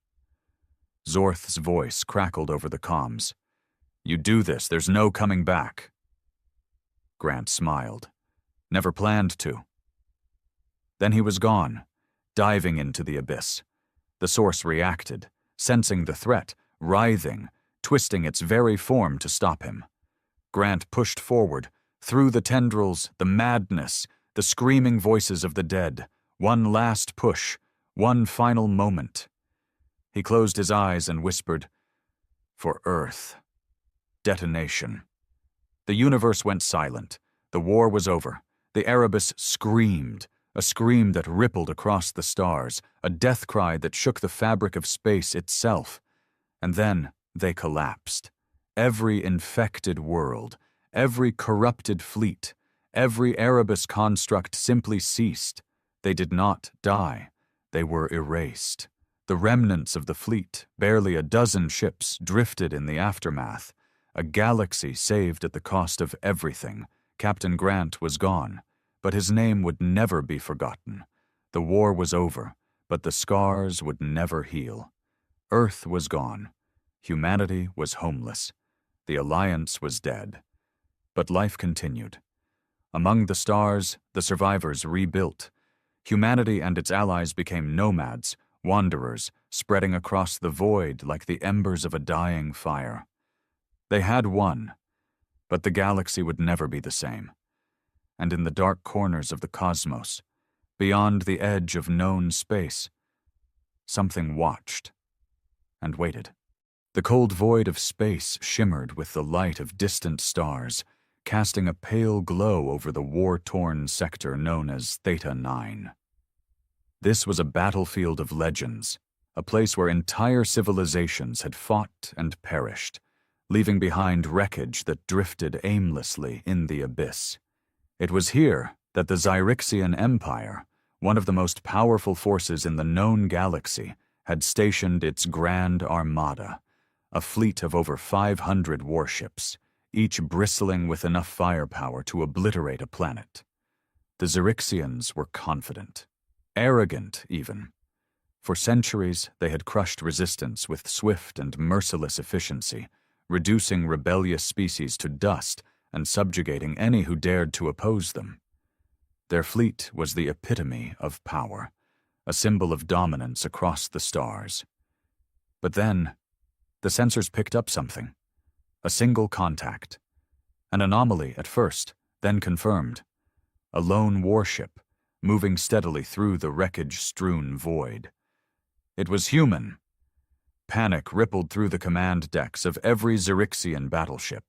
Zorth's voice crackled over the comms. "You do this, there's no coming back." Grant smiled. Never planned to. Then he was gone, diving into the abyss. The source reacted, sensing the threat, writhing, twisting its very form to stop him. Grant pushed forward, through the tendrils, the madness, the screaming voices of the dead, one last push, one final moment. He closed his eyes and whispered, "For Earth." Detonation. The universe went silent. The war was over. The Erebus screamed, a scream that rippled across the stars, a death cry that shook the fabric of space itself. And then they collapsed. Every infected world, every corrupted fleet, every Erebus construct simply ceased. They did not die. They were erased. The remnants of the fleet, barely a dozen ships, drifted in the aftermath. A galaxy saved at the cost of everything. Captain Grant was gone, but his name would never be forgotten. The war was over, but the scars would never heal. Earth was gone. Humanity was homeless. The Alliance was dead. But life continued. Among the stars, the survivors rebuilt. Humanity and its allies became nomads, wanderers, spreading across the void like the embers of a dying fire. They had won, but the galaxy would never be the same. And in the dark corners of the cosmos, beyond the edge of known space, something watched and waited. The cold void of space shimmered with the light of distant stars, casting a pale glow over the war-torn sector known as Theta 9. This was a battlefield of legends, a place where entire civilizations had fought and perished, leaving behind wreckage that drifted aimlessly in the abyss. It was here that the Zyrixian Empire, one of the most powerful forces in the known galaxy, had stationed its Grand Armada, a fleet of over 500 warships, each bristling with enough firepower to obliterate a planet. The Zyrixians were confident, arrogant even. For centuries, they had crushed resistance with swift and merciless efficiency, reducing rebellious species to dust and subjugating any who dared to oppose them. Their fleet was the epitome of power, a symbol of dominance across the stars. But then, the sensors picked up something. A single contact. An anomaly at first, then confirmed. A lone warship, moving steadily through the wreckage-strewn void. It was human. Panic rippled through the command decks of every Zyrixian battleship.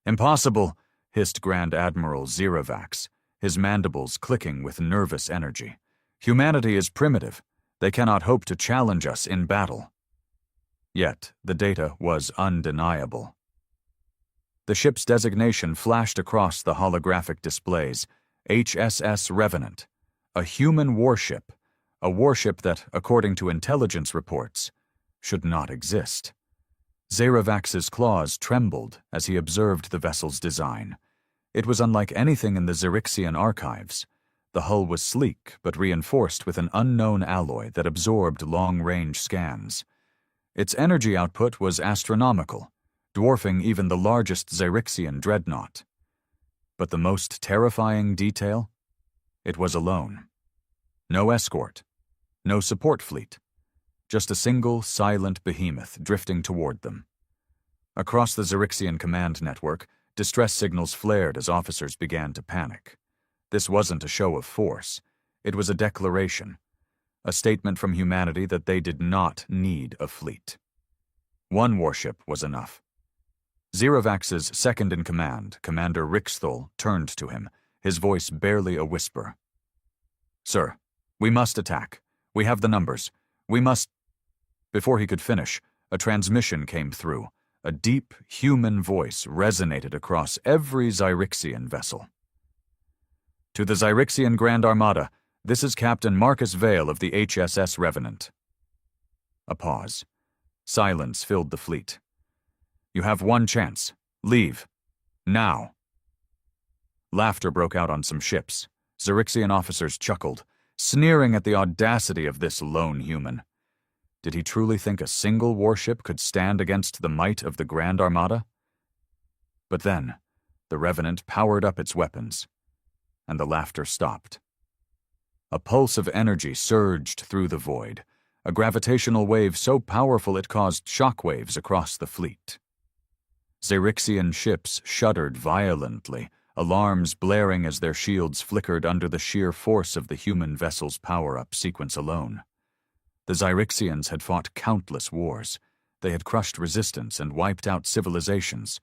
"Impossible," hissed Grand Admiral Zerovax, his mandibles clicking with nervous energy. "Humanity is primitive. They cannot hope to challenge us in battle." Yet, the data was undeniable. The ship's designation flashed across the holographic displays: HSS Revenant, a human warship, a warship that, according to intelligence reports, should not exist. Zerovax's claws trembled as he observed the vessel's design. It was unlike anything in the Zyrixian archives. The hull was sleek but reinforced with an unknown alloy that absorbed long-range scans. Its energy output was astronomical, dwarfing even the largest Zyrixian dreadnought. But the most terrifying detail? It was alone. No escort, no support fleet, just a single silent behemoth drifting toward them. Across the Zyrixian command network, distress signals flared as officers began to panic. This wasn't a show of force. It was a declaration, a statement from humanity that they did not need a fleet. One warship was enough. Zerovax's second-in-command, Commander Rixthol, turned to him, his voice barely a whisper. "Sir, we must attack. We have the numbers. We must—" Before he could finish, a transmission came through. A deep, human voice resonated across every Zyrixian vessel. "To the Zyrixian Grand Armada, this is Captain Marcus Vale of the HSS Revenant." A pause. Silence filled the fleet. "You have one chance. Leave. Now." Laughter broke out on some ships. Zyrixian officers chuckled, sneering at the audacity of this lone human. Did he truly think a single warship could stand against the might of the Grand Armada? But then, the Revenant powered up its weapons, and the laughter stopped. A pulse of energy surged through the void, a gravitational wave so powerful it caused shockwaves across the fleet. Zyrixian ships shuddered violently, alarms blaring as their shields flickered under the sheer force of the human vessel's power-up sequence alone. The Zyrixians had fought countless wars. They had crushed resistance and wiped out civilizations.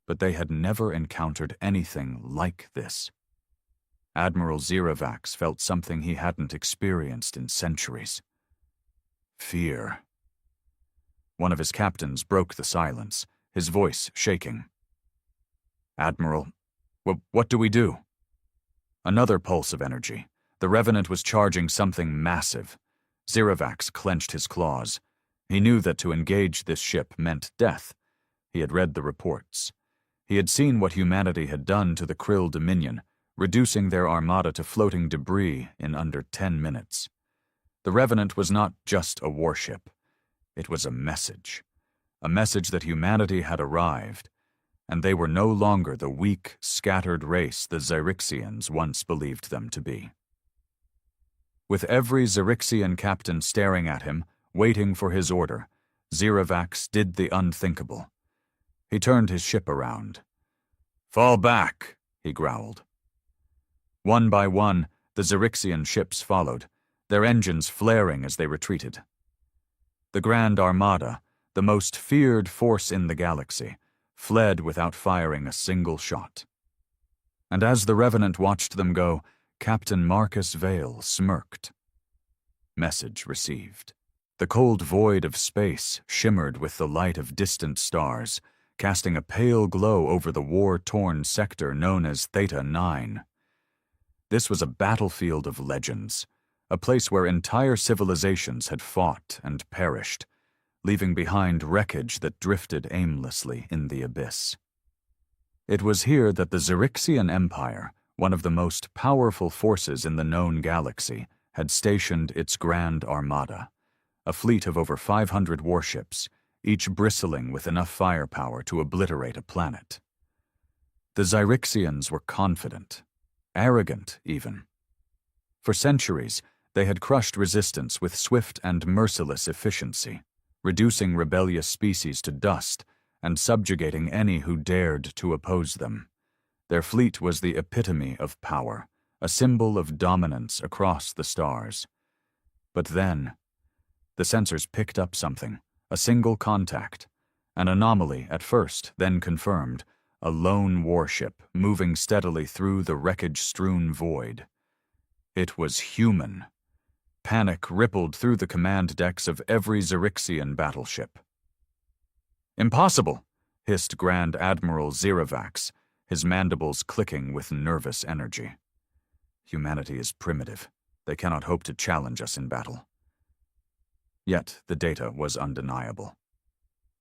but they had never encountered anything like this. Admiral Zerovax felt something he hadn't experienced in centuries. Fear. One of his captains broke the silence, his voice shaking. "Admiral, what do we do?" Another pulse of energy. The Revenant was charging something massive. Zerovax clenched his claws. He knew that to engage this ship meant death. He had read the reports. He had seen what humanity had done to the Krill Dominion, reducing their armada to floating debris in under 10 minutes. The Revenant was not just a warship. It was a message that humanity had arrived, and they were no longer the weak, scattered race the Zyrixians once believed them to be. With every Zyrixian captain staring at him, waiting for his order, Zerovax did the unthinkable. He turned his ship around. "Fall back," he growled. One by one, the Zyrixian ships followed, their engines flaring as they retreated. The Grand Armada, the most feared force in the galaxy, fled without firing a single shot. And as the Revenant watched them go, Captain Marcus Vale smirked. Message received. The cold void of space shimmered with the light of distant stars, casting a pale glow over the war-torn sector known as Theta 9. This was a battlefield of legends, a place where entire civilizations had fought and perished, leaving behind wreckage that drifted aimlessly in the abyss. It was here that the Zyrixian Empire, one of the most powerful forces in the known galaxy, had stationed its Grand Armada, a fleet of over 500 warships, each bristling with enough firepower to obliterate a planet. The Zyrixians were confident, arrogant even. For centuries, they had crushed resistance with swift and merciless efficiency, reducing rebellious species to dust and subjugating any who dared to oppose them. Their fleet was the epitome of power, a symbol of dominance across the stars. But then, the sensors picked up something, a single contact, an anomaly at first, then confirmed, a lone warship moving steadily through the wreckage-strewn void. It was human. Panic rippled through the command decks of every Zyrixian battleship. "Impossible!" hissed Grand Admiral Zerovax, his mandibles clicking with nervous energy. "Humanity is primitive. They cannot hope to challenge us in battle." Yet the data was undeniable.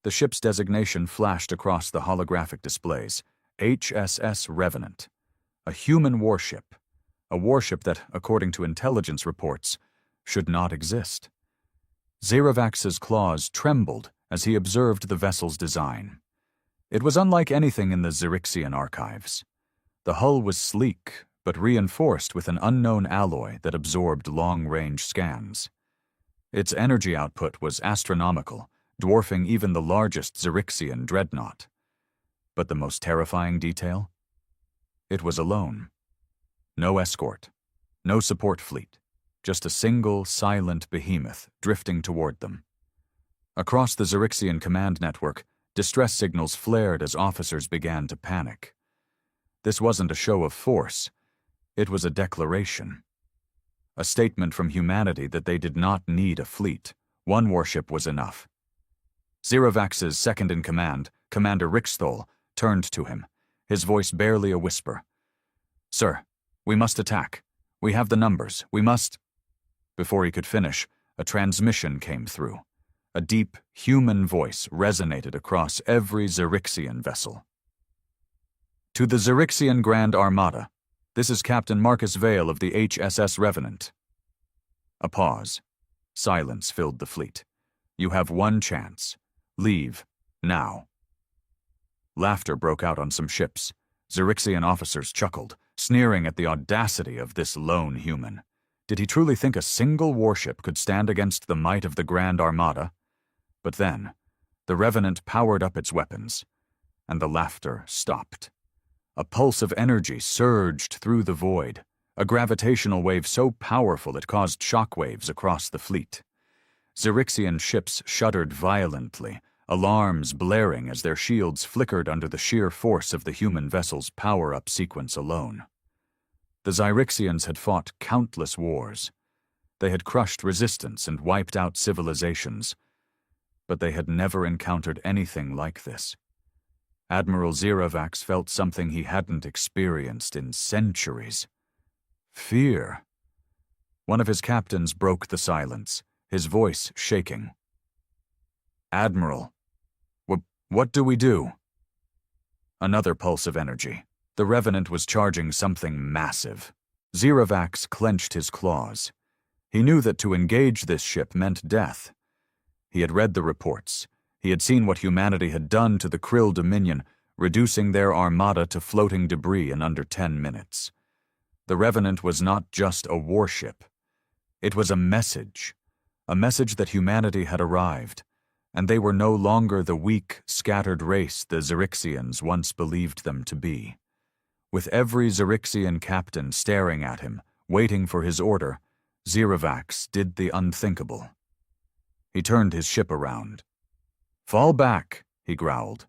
The ship's designation flashed across the holographic displays: HSS Revenant, a human warship, a warship that, according to intelligence reports, should not exist. Zerovax's claws trembled as he observed the vessel's design. It was unlike anything in the Zyrixian archives. The hull was sleek, but reinforced with an unknown alloy that absorbed long-range scans. Its energy output was astronomical, dwarfing even the largest Zyrixian dreadnought. But the most terrifying detail? It was alone. No escort, no support fleet, just a single, silent behemoth drifting toward them. Across the Zyrixian command network, distress signals flared as officers began to panic. This wasn't a show of force. It was a declaration. A statement from humanity that they did not need a fleet. One warship was enough. Zerovax's second-in-command, Commander Rixthol, turned to him, his voice barely a whisper. "Sir, we must attack. We have the numbers. We must—" Before he could finish, a transmission came through. A deep, human voice resonated across every Zyrixian vessel. "To the Zyrixian Grand Armada, this is Captain Marcus Vale of the HSS Revenant." A pause. Silence filled the fleet. "You have one chance. Leave, now." Laughter broke out on some ships. Zyrixian officers chuckled, sneering at the audacity of this lone human. Did he truly think a single warship could stand against the might of the Grand Armada? But then, the Revenant powered up its weapons, and the laughter stopped. A pulse of energy surged through the void, a gravitational wave so powerful it caused shockwaves across the fleet. Zyrixian ships shuddered violently, alarms blaring as their shields flickered under the sheer force of the human vessel's power-up sequence alone. The Zyrixians had fought countless wars. They had crushed resistance and wiped out civilizations, but they had never encountered anything like this. Admiral Zeravax felt something he hadn't experienced in centuries. Fear. One of his captains broke the silence, his voice shaking. "Admiral, what do we do?" Another pulse of energy. The Revenant was charging something massive. Zeravax clenched his claws. He knew that to engage this ship meant death. He had read the reports. He had seen what humanity had done to the Krill Dominion, reducing their armada to floating debris in under 10 minutes. The Revenant was not just a warship. It was a message that humanity had arrived, and they were no longer the weak, scattered race the Zyrixians once believed them to be. With every Zyrixian captain staring at him, waiting for his order, Zeravax did the unthinkable. He turned his ship around. "Fall back," he growled.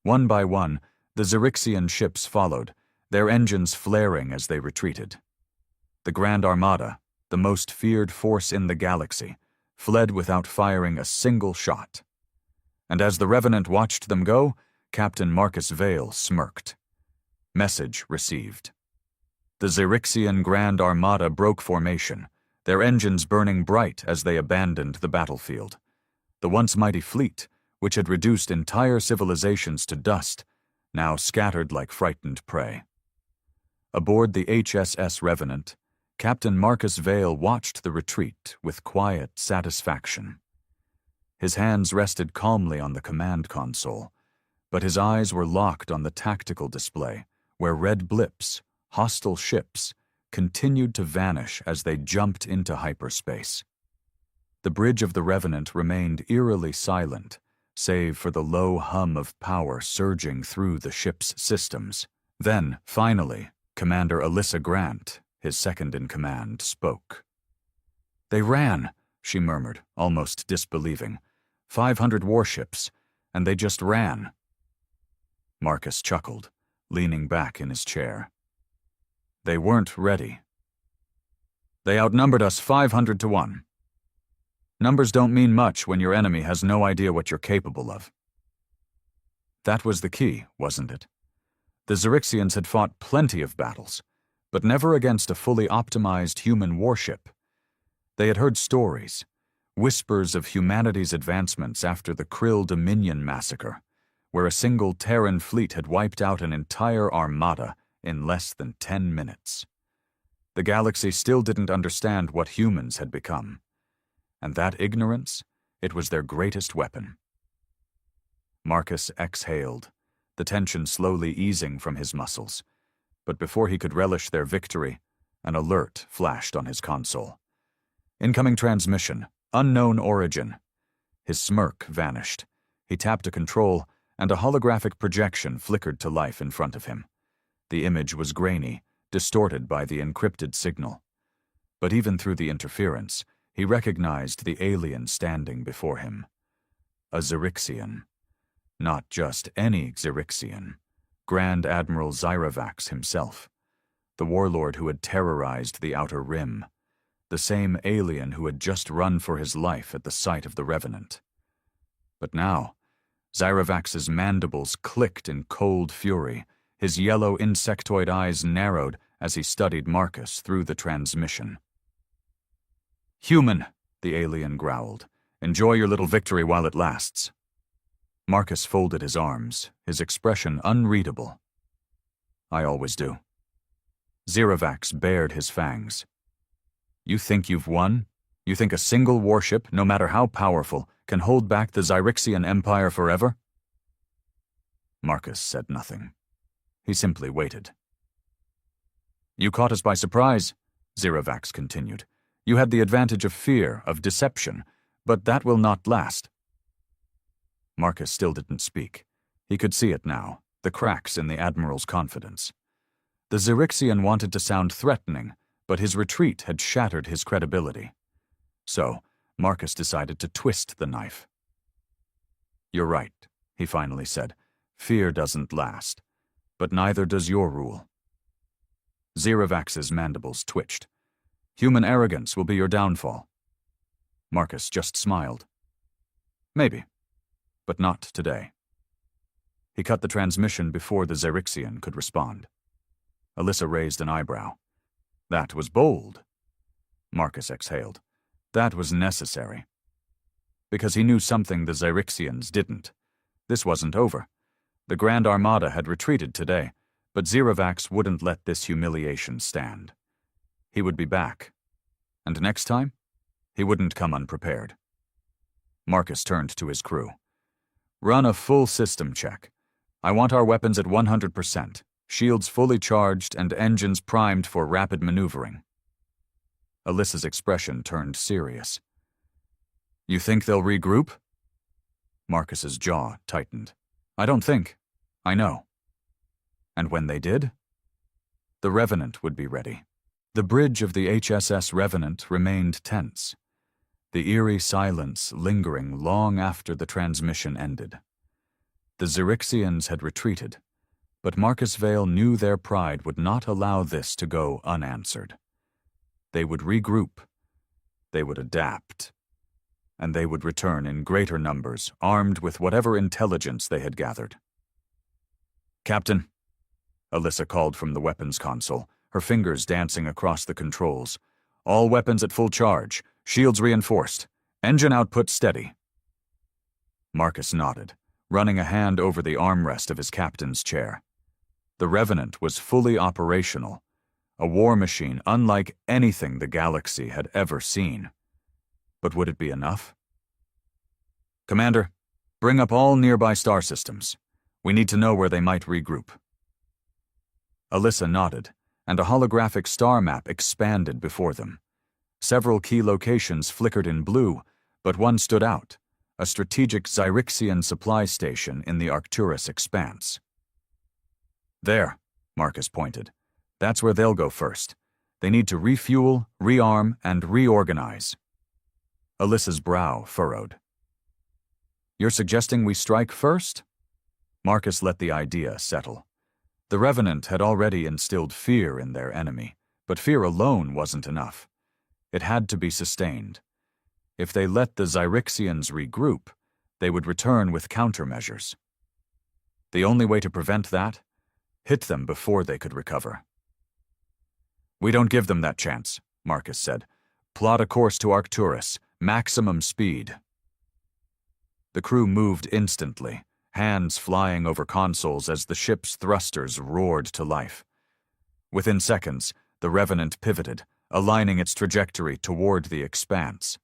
One by one, the Zyrixian ships followed, their engines flaring as they retreated. The Grand Armada, the most feared force in the galaxy, fled without firing a single shot. And as the Revenant watched them go, Captain Marcus Vale smirked. Message received. The Zyrixian Grand Armada broke formation, their engines burning bright as they abandoned the battlefield. The once mighty fleet, which had reduced entire civilizations to dust, now scattered like frightened prey. Aboard the HSS Revenant, Captain Marcus Vale watched the retreat with quiet satisfaction. His hands rested calmly on the command console, but his eyes were locked on the tactical display, where red blips, hostile ships, continued to vanish as they jumped into hyperspace. The bridge of the Revenant remained eerily silent, save for the low hum of power surging through the ship's systems. Then, finally, Commander Alyssa Grant, his second-in-command, spoke. "They ran," she murmured, almost disbelieving. 500 warships, and they just ran." Marcus chuckled, leaning back in his chair. "They weren't ready. They outnumbered us 500 to 1. Numbers don't mean much when your enemy has no idea what you're capable of." That was the key, wasn't it? The Zyrixians had fought plenty of battles, but never against a fully optimized human warship. They had heard stories, whispers of humanity's advancements after the Krill Dominion massacre, where a single Terran fleet had wiped out an entire armada in less than 10 minutes. The galaxy still didn't understand what humans had become, and that ignorance, it was their greatest weapon. Marcus exhaled, the tension slowly easing from his muscles, but before he could relish their victory, an alert flashed on his console. "Incoming transmission, unknown origin." His smirk vanished. He tapped a control, and a holographic projection flickered to life in front of him. The image was grainy, distorted by the encrypted signal. But even through the interference, he recognized the alien standing before him. A Zyrixian. Not just any Zyrixian. Grand Admiral Zeravax himself. The warlord who had terrorized the Outer Rim. The same alien who had just run for his life at the sight of the Revenant. But now, Zeravax's mandibles clicked in cold fury, his yellow insectoid eyes narrowed as he studied Marcus through the transmission. "Human," the alien growled. "Enjoy your little victory while it lasts." Marcus folded his arms, his expression unreadable. "I always do." Zeravax bared his fangs. "You think you've won? You think a single warship, no matter how powerful, can hold back the Zyrixian Empire forever?" Marcus said nothing. He simply waited. "You caught us by surprise," Zeravax continued. "You had the advantage of fear, of deception, but that will not last." Marcus still didn't speak. He could see it now, the cracks in the Admiral's confidence. The Zyrixian wanted to sound threatening, but his retreat had shattered his credibility. So, Marcus decided to twist the knife. You're right, he finally said. Fear doesn't last, but neither does your rule. Zeravax's mandibles twitched. Human arrogance will be your downfall. Marcus just smiled. Maybe, but not today. He cut the transmission before the Xerixian could respond. Alyssa raised an eyebrow. That was bold. Marcus exhaled. That was necessary. Because he knew something the Xerixians didn't. This wasn't over. The Grand Armada had retreated today, but Zeravax wouldn't let this humiliation stand. He would be back. And next time, he wouldn't come unprepared. Marcus turned to his crew. Run a full system check. I want our weapons at 100%, shields fully charged and engines primed for rapid maneuvering. Alyssa's expression turned serious. You think they'll regroup? Marcus's jaw tightened. I don't think. I know. And when they did, the Revenant would be ready. The bridge of the HSS Revenant remained tense, the eerie silence lingering long after the transmission ended. The Xerixians had retreated, but Marcus Vale knew their pride would not allow this to go unanswered. They would regroup, they would adapt, and they would return in greater numbers, armed with whatever intelligence they had gathered. Captain, Alyssa called from the weapons console, her fingers dancing across the controls. All weapons at full charge, shields reinforced, engine output steady. Marcus nodded, running a hand over the armrest of his captain's chair. The Revenant was fully operational, a war machine unlike anything the galaxy had ever seen. But would it be enough? Commander, bring up all nearby star systems. We need to know where they might regroup. Alyssa nodded, and a holographic star map expanded before them. Several key locations flickered in blue, but one stood out, a strategic Xerixian supply station in the Arcturus expanse. There, Marcus pointed. That's where they'll go first. They need to refuel, rearm, and reorganize. Alyssa's brow furrowed. You're suggesting we strike first? Marcus let the idea settle. The Revenant had already instilled fear in their enemy, but fear alone wasn't enough. It had to be sustained. If they let the Xerixians regroup, they would return with countermeasures. The only way to prevent that? Hit them before they could recover. We don't give them that chance, Marcus said. Plot a course to Arcturus, maximum speed. The crew moved instantly, hands flying over consoles as the ship's thrusters roared to life. Within seconds, the Revenant pivoted, aligning its trajectory toward the expanse.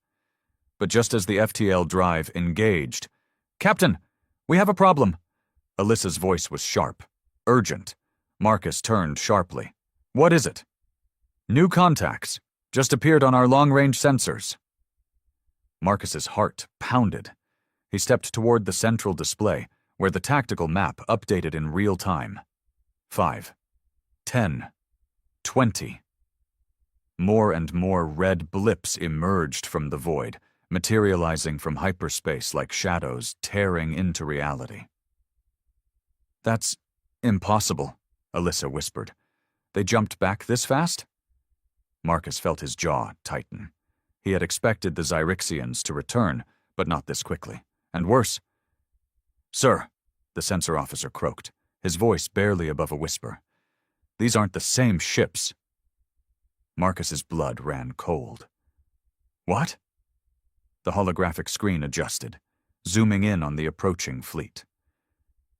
But just as the FTL drive engaged, Captain, we have a problem. Alyssa's voice was sharp, urgent. Marcus turned sharply. What is it? New contacts. Just appeared on our long-range sensors. Marcus's heart pounded. He stepped toward the central display, where the tactical map updated in real time. 5, 10, 20. More and more red blips emerged from the void, materializing from hyperspace like shadows tearing into reality. That's impossible, Alyssa whispered. They jumped back this fast? Marcus felt his jaw tighten. He had expected the Xerixians to return, but not this quickly. And worse. Sir, the sensor officer croaked, his voice barely above a whisper. These aren't the same ships. Marcus's blood ran cold. What? The holographic screen adjusted, zooming in on the approaching fleet.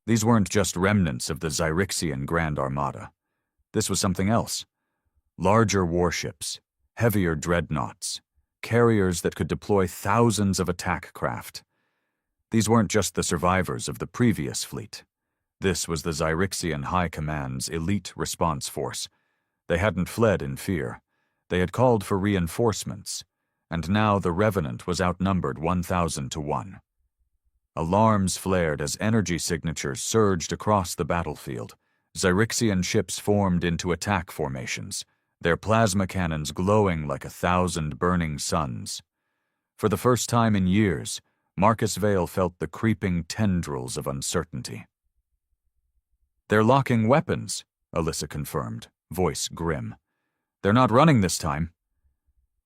These weren't just remnants of the Xerixian Grand Armada. This was something else. Larger warships, heavier dreadnoughts, carriers that could deploy thousands of attack craft. These weren't just the survivors of the previous fleet. This was the Xerixian High Command's elite response force. They hadn't fled in fear. They had called for reinforcements, and now the Revenant was outnumbered 1,000 to 1. Alarms flared as energy signatures surged across the battlefield. Xerixian ships formed into attack formations, their plasma cannons glowing like 1,000 burning suns. For the first time in years, Marcus Vale felt the creeping tendrils of uncertainty. "They're locking weapons," Alyssa confirmed, voice grim. "They're not running this time."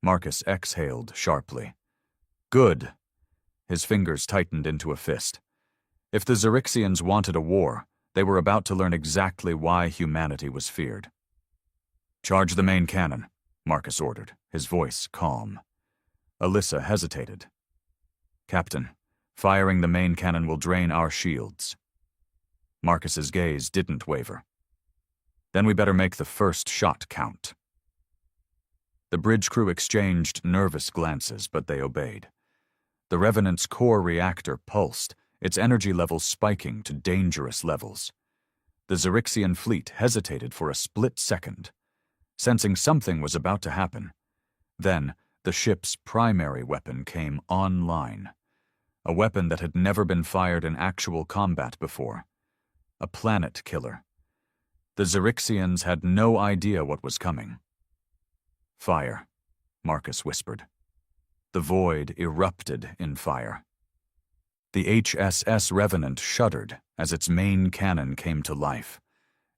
Marcus exhaled sharply. "Good." His fingers tightened into a fist. If the Xerixians wanted a war, they were about to learn exactly why humanity was feared. "Charge the main cannon," Marcus ordered, his voice calm. Alyssa hesitated. "Captain, firing the main cannon will drain our shields." Marcus's gaze didn't waver. "Then we better make the first shot count." The bridge crew exchanged nervous glances, but they obeyed. The Revenant's core reactor pulsed, its energy levels spiking to dangerous levels. The Xerixian fleet hesitated for a split second, sensing something was about to happen. Then, the ship's primary weapon came online. A weapon that had never been fired in actual combat before. A planet killer. The Xerixians had no idea what was coming. "Fire," Marcus whispered. The void erupted in fire. The HSS Revenant shuddered as its main cannon came to life.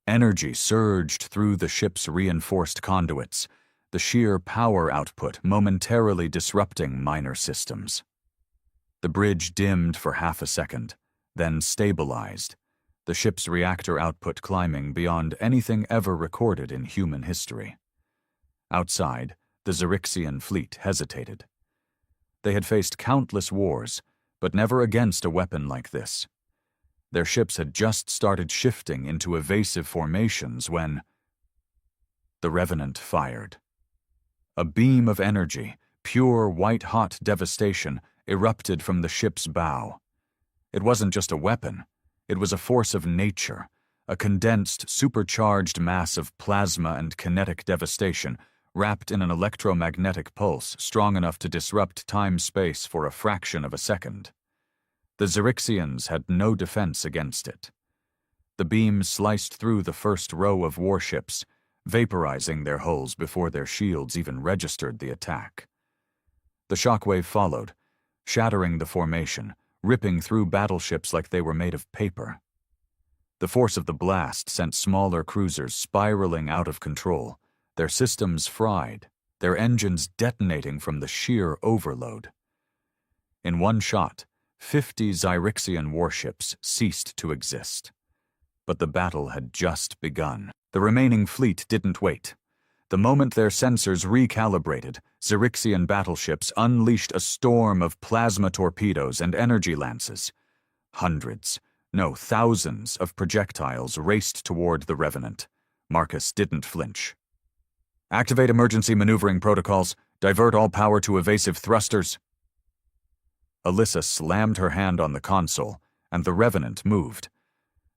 Energy surged through the ship's reinforced conduits, the sheer power output momentarily disrupting minor systems. The bridge dimmed for half a second, then stabilized, the ship's reactor output climbing beyond anything ever recorded in human history. Outside, the Xerixian fleet hesitated. They had faced countless wars, but never against a weapon like this. Their ships had just started shifting into evasive formations when the Revenant fired. A beam of energy, pure white-hot devastation, erupted from the ship's bow. It wasn't just a weapon, it was a force of nature, a condensed, supercharged mass of plasma and kinetic devastation, wrapped in an electromagnetic pulse strong enough to disrupt time-space for a fraction of a second. The Xerixians had no defense against it. The beam sliced through the first row of warships, vaporizing their hulls before their shields even registered the attack. The shockwave followed, shattering the formation, ripping through battleships like they were made of paper. The force of the blast sent smaller cruisers spiraling out of control, their systems fried, their engines detonating from the sheer overload. In one shot, 50 Xerixian warships ceased to exist. But the battle had just begun. The remaining fleet didn't wait. The moment their sensors recalibrated, Xerixian battleships unleashed a storm of plasma torpedoes and energy lances. Hundreds, no, thousands of projectiles raced toward the Revenant. Marcus didn't flinch. "Activate emergency maneuvering protocols. Divert all power to evasive thrusters." Alyssa slammed her hand on the console, and the Revenant moved.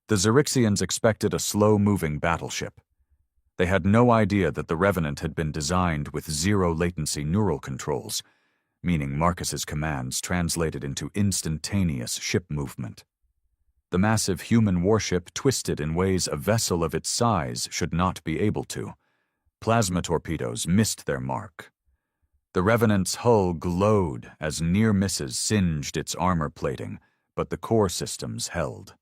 The Xerixians expected a slow-moving battleship. They had no idea that the Revenant had been designed with zero-latency neural controls, meaning Marcus's commands translated into instantaneous ship movement. The massive human warship twisted in ways a vessel of its size should not be able to. Plasma torpedoes missed their mark. The Revenant's hull glowed as near misses singed its armor plating, but the core systems held.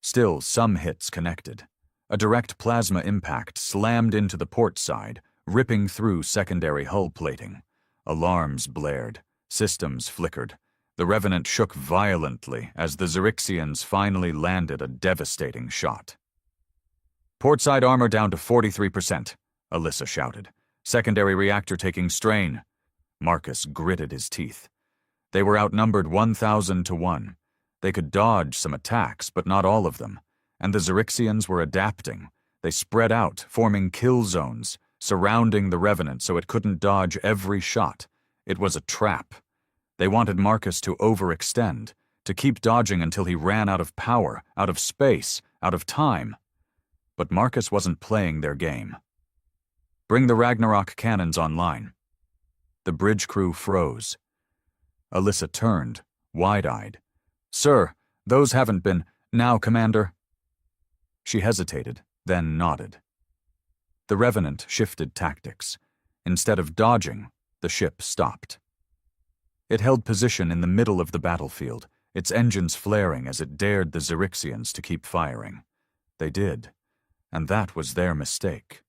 Still, some hits connected. A direct plasma impact slammed into the port side, ripping through secondary hull plating. Alarms blared, systems flickered. The Revenant shook violently as the Xerixians finally landed a devastating shot. "Portside armor down to 43%, Alyssa shouted. "Secondary reactor taking strain." Marcus gritted his teeth. They were outnumbered 1,000 to 1. They could dodge some attacks, but not all of them. And the Xerixians were adapting. They spread out, forming kill zones, surrounding the Revenant so it couldn't dodge every shot. It was a trap. They wanted Marcus to overextend, to keep dodging until he ran out of power, out of space, out of time. But Marcus wasn't playing their game. "Bring the Ragnarok cannons online." The bridge crew froze. Alyssa turned, wide-eyed. "Sir, those haven't been— Now, Commander." She hesitated, then nodded. The Revenant shifted tactics. Instead of dodging, the ship stopped. It held position in the middle of the battlefield, its engines flaring as it dared the Xerixians to keep firing. They did, and that was their mistake.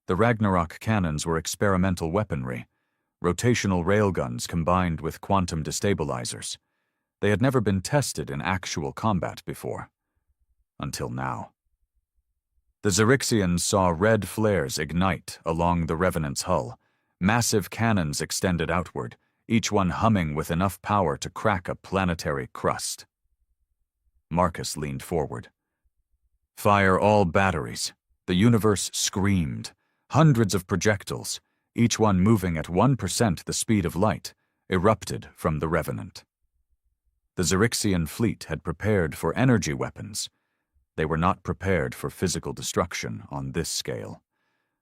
The Ragnarok cannons were experimental weaponry, rotational railguns combined with quantum destabilizers. They had never been tested in actual combat before. Until now. The Xerixians saw red flares ignite along the Revenant's hull, massive cannons extended outward, each one humming with enough power to crack a planetary crust. Marcus leaned forward. "Fire all batteries." The universe screamed. Hundreds of projectiles, each one moving at 1% the speed of light, erupted from the Revenant. The Xerixian fleet had prepared for energy weapons. They were not prepared for physical destruction on this scale.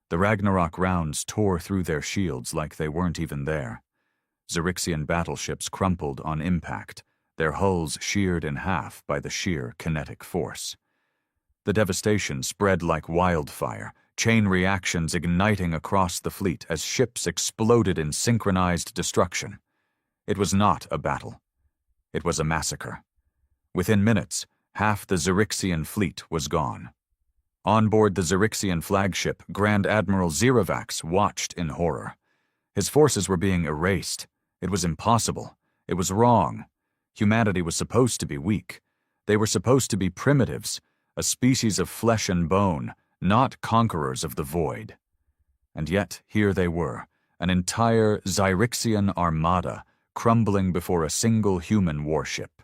The Ragnarok rounds tore through their shields like they weren't even there. Xerixian battleships crumpled on impact, their hulls sheared in half by the sheer kinetic force. The devastation spread like wildfire, chain reactions igniting across the fleet as ships exploded in synchronized destruction. It was not a battle. It was a massacre. Within minutes, half the Xerixian fleet was gone. On board the Xerixian flagship, Grand Admiral Zerovax watched in horror. His forces were being erased. It was impossible. It was wrong. Humanity was supposed to be weak. They were supposed to be primitives, a species of flesh and bone, not conquerors of the void. And yet, here they were, an entire Xerixian armada, crumbling before a single human warship.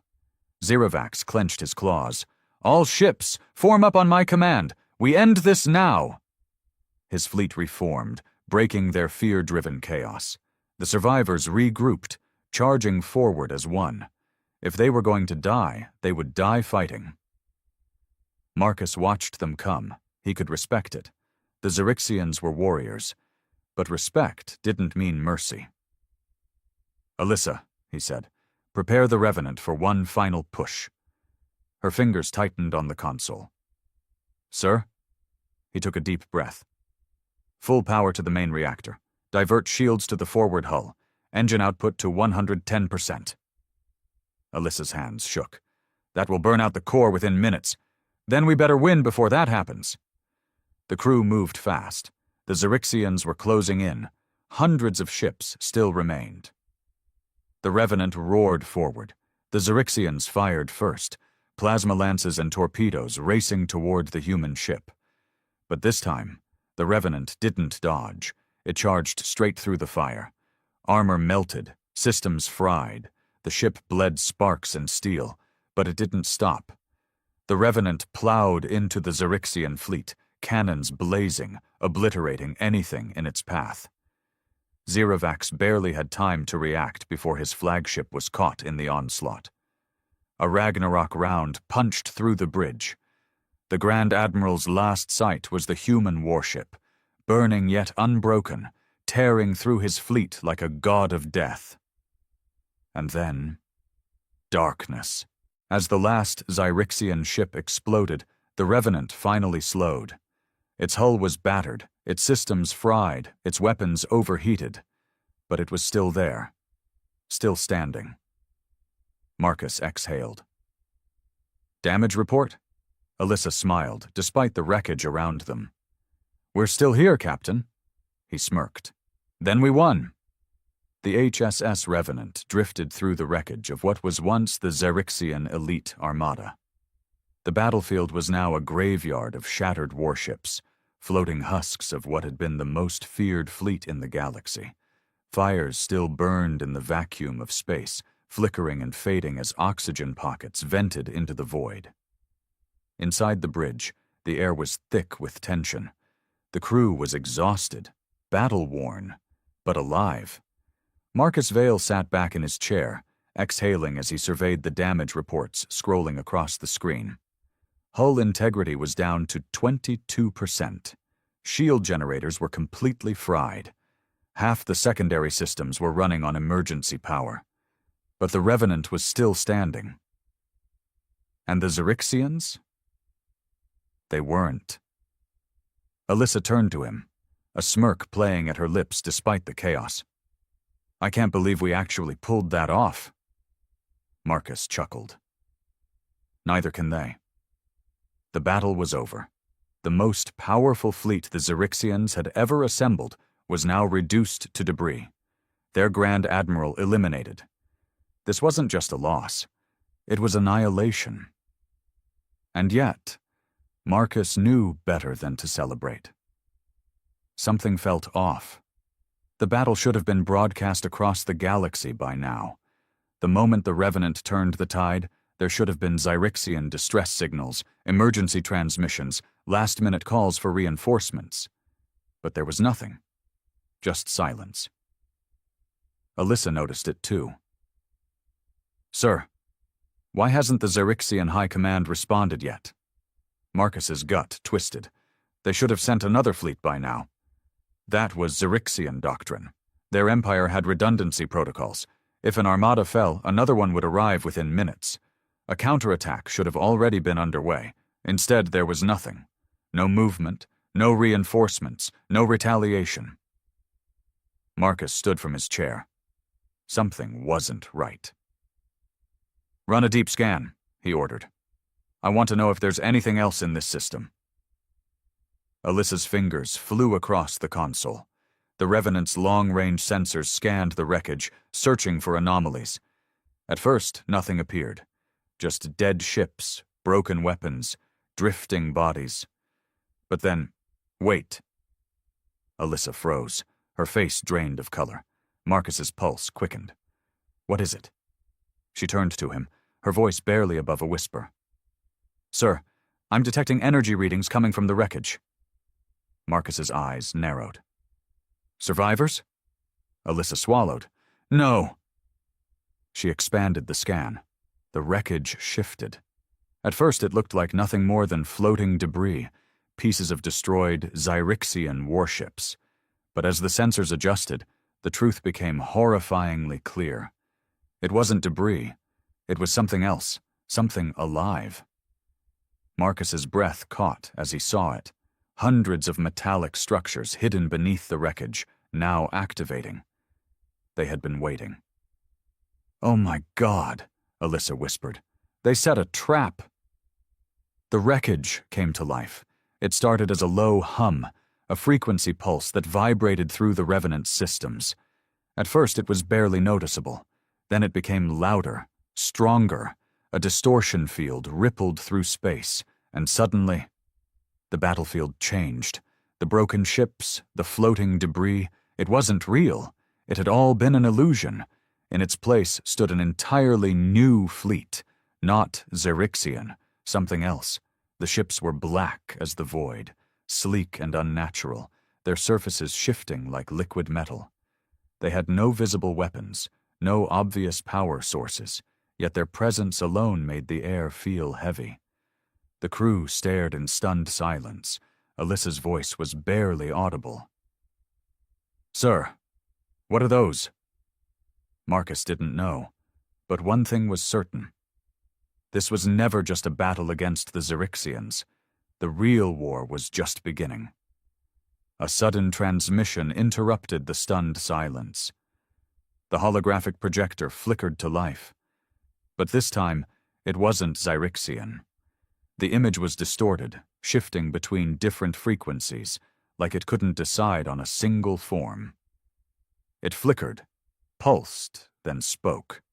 Zerovax clenched his claws. "All ships, form up on my command! We end this now!" His fleet reformed, breaking their fear-driven chaos. The survivors regrouped, charging forward as one. If they were going to die, they would die fighting. Marcus watched them come. He could respect it. The Xerixians were warriors, but respect didn't mean mercy. "Alyssa," he said, "prepare the Revenant for one final push." Her fingers tightened on the console. "Sir?" He took a deep breath. "Full power to the main reactor. Divert shields to the forward hull. Engine output to 110%. Alyssa's hands shook. "That will burn out the core within minutes. Then we better win before that happens." The crew moved fast. The Xerixians were closing in. Hundreds of ships still remained. The Revenant roared forward. The Xerixians fired first, plasma lances and torpedoes racing toward the human ship. But this time, the Revenant didn't dodge. It charged straight through the fire. Armor melted, systems fried. The ship bled sparks and steel, but it didn't stop. The Revenant plowed into the Xerixian fleet, cannons blazing, obliterating anything in its path. Zerovax barely had time to react before his flagship was caught in the onslaught. A Ragnarok round punched through the bridge. The Grand Admiral's last sight was the human warship, burning yet unbroken, tearing through his fleet like a god of death. And then, darkness. As the last Xerixian ship exploded, the Revenant finally slowed. Its hull was battered, its systems fried, its weapons overheated, but it was still there, still standing. Marcus exhaled. "Damage report?" Alyssa smiled, despite the wreckage around them. "We're still here, Captain." He smirked. "Then we won." The HSS Revenant drifted through the wreckage of what was once the Xerixian elite armada. The battlefield was now a graveyard of shattered warships, floating husks of what had been the most feared fleet in the galaxy. Fires still burned in the vacuum of space, flickering and fading as oxygen pockets vented into the void. Inside the bridge, the air was thick with tension. The crew was exhausted, battle-worn, but alive. Marcus Vale sat back in his chair, exhaling as he surveyed the damage reports scrolling across the screen. Hull integrity was down to 22%. Shield generators were completely fried. Half the secondary systems were running on emergency power. But the Revenant was still standing. And the Xerixians? They weren't. Alyssa turned to him, a smirk playing at her lips despite the chaos. I can't believe we actually pulled that off. Marcus chuckled. Neither can they. The battle was over. The most powerful fleet the Xerixians had ever assembled was now reduced to debris, their Grand Admiral eliminated. This wasn't just a loss. It was annihilation. And yet, Marcus knew better than to celebrate. Something felt off. The battle should have been broadcast across the galaxy by now. The moment the Revenant turned the tide, there should have been Xerixian distress signals, emergency transmissions, last-minute calls for reinforcements. But there was nothing. Just silence. Alyssa noticed it too. "Sir, why hasn't the Xerixian High Command responded yet?" Marcus's gut twisted. They should have sent another fleet by now. That was Xerixian doctrine. Their empire had redundancy protocols. If an armada fell, another one would arrive within minutes. A counterattack should have already been underway. Instead, there was nothing. No movement, no reinforcements, no retaliation. Marcus stood from his chair. Something wasn't right. "Run a deep scan," he ordered. "I want to know if there's anything else in this system." Alyssa's fingers flew across the console. The Revenant's long-range sensors scanned the wreckage, searching for anomalies. At first, nothing appeared. Just dead ships, broken weapons, drifting bodies. But then, wait. Alyssa froze, her face drained of color. Marcus's pulse quickened. "What is it?" She turned to him, her voice barely above a whisper. "Sir, I'm detecting energy readings coming from the wreckage." Marcus's eyes narrowed. "Survivors?" Alyssa swallowed. "No." She expanded the scan. The wreckage shifted. At first it looked like nothing more than floating debris, pieces of destroyed Xerixian warships. But as the sensors adjusted, the truth became horrifyingly clear. It wasn't debris. It was something else, something alive. Marcus's breath caught as he saw it. Hundreds of metallic structures hidden beneath the wreckage, now activating. They had been waiting. "Oh my God," Alyssa whispered. "They set a trap." The wreckage came to life. It started as a low hum, a frequency pulse that vibrated through the Revenant's systems. At first it was barely noticeable. Then it became louder, stronger. A distortion field rippled through space, and suddenly, the battlefield changed. The broken ships, the floating debris, it wasn't real. It had all been an illusion. In its place stood an entirely new fleet, not Xerixian, something else. The ships were black as the void, sleek and unnatural, their surfaces shifting like liquid metal. They had no visible weapons, no obvious power sources, yet their presence alone made the air feel heavy. The crew stared in stunned silence. Alyssa's voice was barely audible. "Sir, what are those?" Marcus didn't know, but one thing was certain. This was never just a battle against the Xerixians. The real war was just beginning. A sudden transmission interrupted the stunned silence. The holographic projector flickered to life. But this time, it wasn't Xerixian. The image was distorted, shifting between different frequencies, like it couldn't decide on a single form. It flickered, pulsed, then spoke.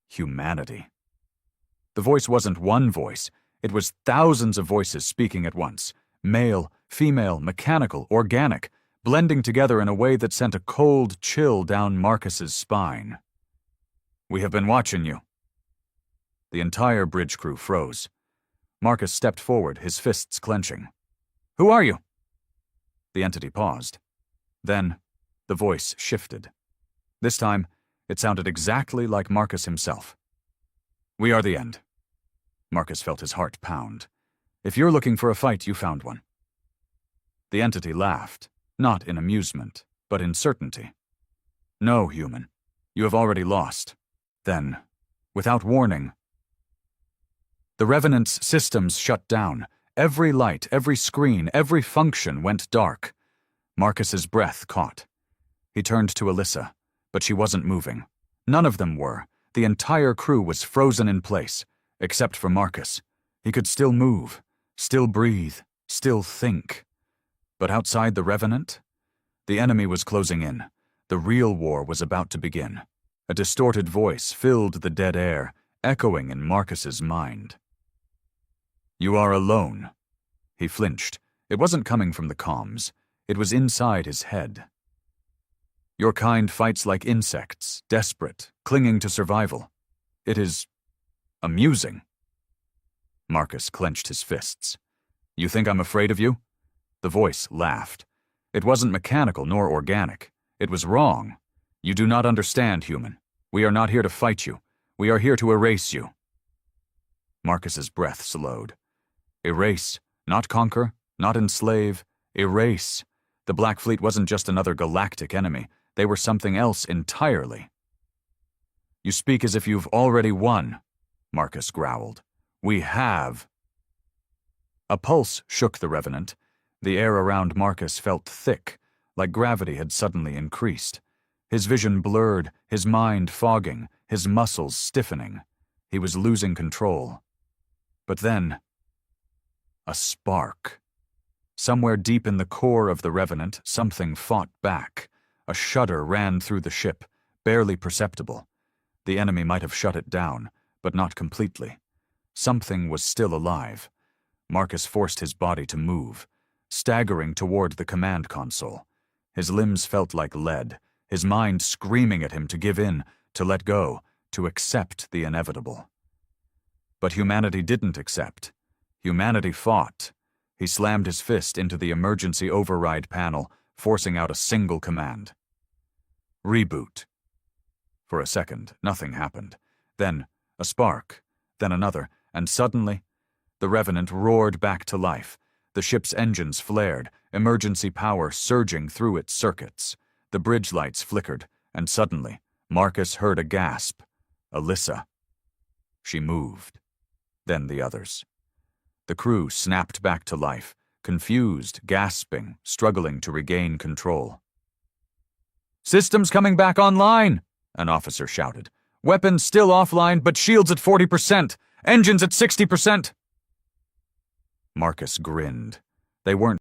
Humanity. The voice wasn't one voice. It was thousands of voices speaking at once. Male, female, mechanical, organic, blending together in a way that sent a cold chill down Marcus's spine. "We have been watching you." The entire bridge crew froze. Marcus stepped forward, his fists clenching. "Who are you?" The entity paused. Then, the voice shifted. This time, it sounded exactly like Marcus himself. "We are the end." Marcus felt his heart pound. "If you're looking for a fight, you found one." The entity laughed, not in amusement, but in certainty. "No, human. You have already lost." Then, without warning, the Revenant's systems shut down. Every light, every screen, every function went dark. Marcus's breath caught. He turned to Alyssa. But she wasn't moving. None of them were. The entire crew was frozen in place, except for Marcus. He could still move, still breathe, still think. But outside the Revenant, the enemy was closing in. The real war was about to begin. A distorted voice filled the dead air, echoing in Marcus's mind. "You are alone." He flinched. It wasn't coming from the comms. It was inside his head. "Your kind fights like insects, desperate, clinging to survival. It is amusing." Marcus clenched his fists. "You think I'm afraid of you?" The voice laughed. It wasn't mechanical nor organic. It was wrong. "You do not understand, human. We are not here to fight you. We are here to erase you." Marcus's breath slowed. Erase, not conquer, not enslave. Erase. The Black Fleet wasn't just another galactic enemy. They were something else entirely. "You speak as if you've already won," Marcus growled. "We have." A pulse shook the Revenant. The air around Marcus felt thick, like gravity had suddenly increased. His vision blurred, his mind fogging, his muscles stiffening. He was losing control. But then, a spark. Somewhere deep in the core of the Revenant, something fought back. A shudder ran through the ship, barely perceptible. The enemy might have shut it down, but not completely. Something was still alive. Marcus forced his body to move, staggering toward the command console. His limbs felt like lead, his mind screaming at him to give in, to let go, to accept the inevitable. But humanity didn't accept. Humanity fought. He slammed his fist into the emergency override panel, forcing out a single command. "Reboot." For a second, nothing happened. Then, a spark, then another, and suddenly, the Revenant roared back to life. The ship's engines flared, emergency power surging through its circuits. The bridge lights flickered, and suddenly, Marcus heard a gasp. Alyssa. She moved. Then the others. The crew snapped back to life, confused, gasping, struggling to regain control. "Systems coming back online," an officer shouted. "Weapons still offline, but shields at 40%. Engines at 60%. Marcus grinned. They weren't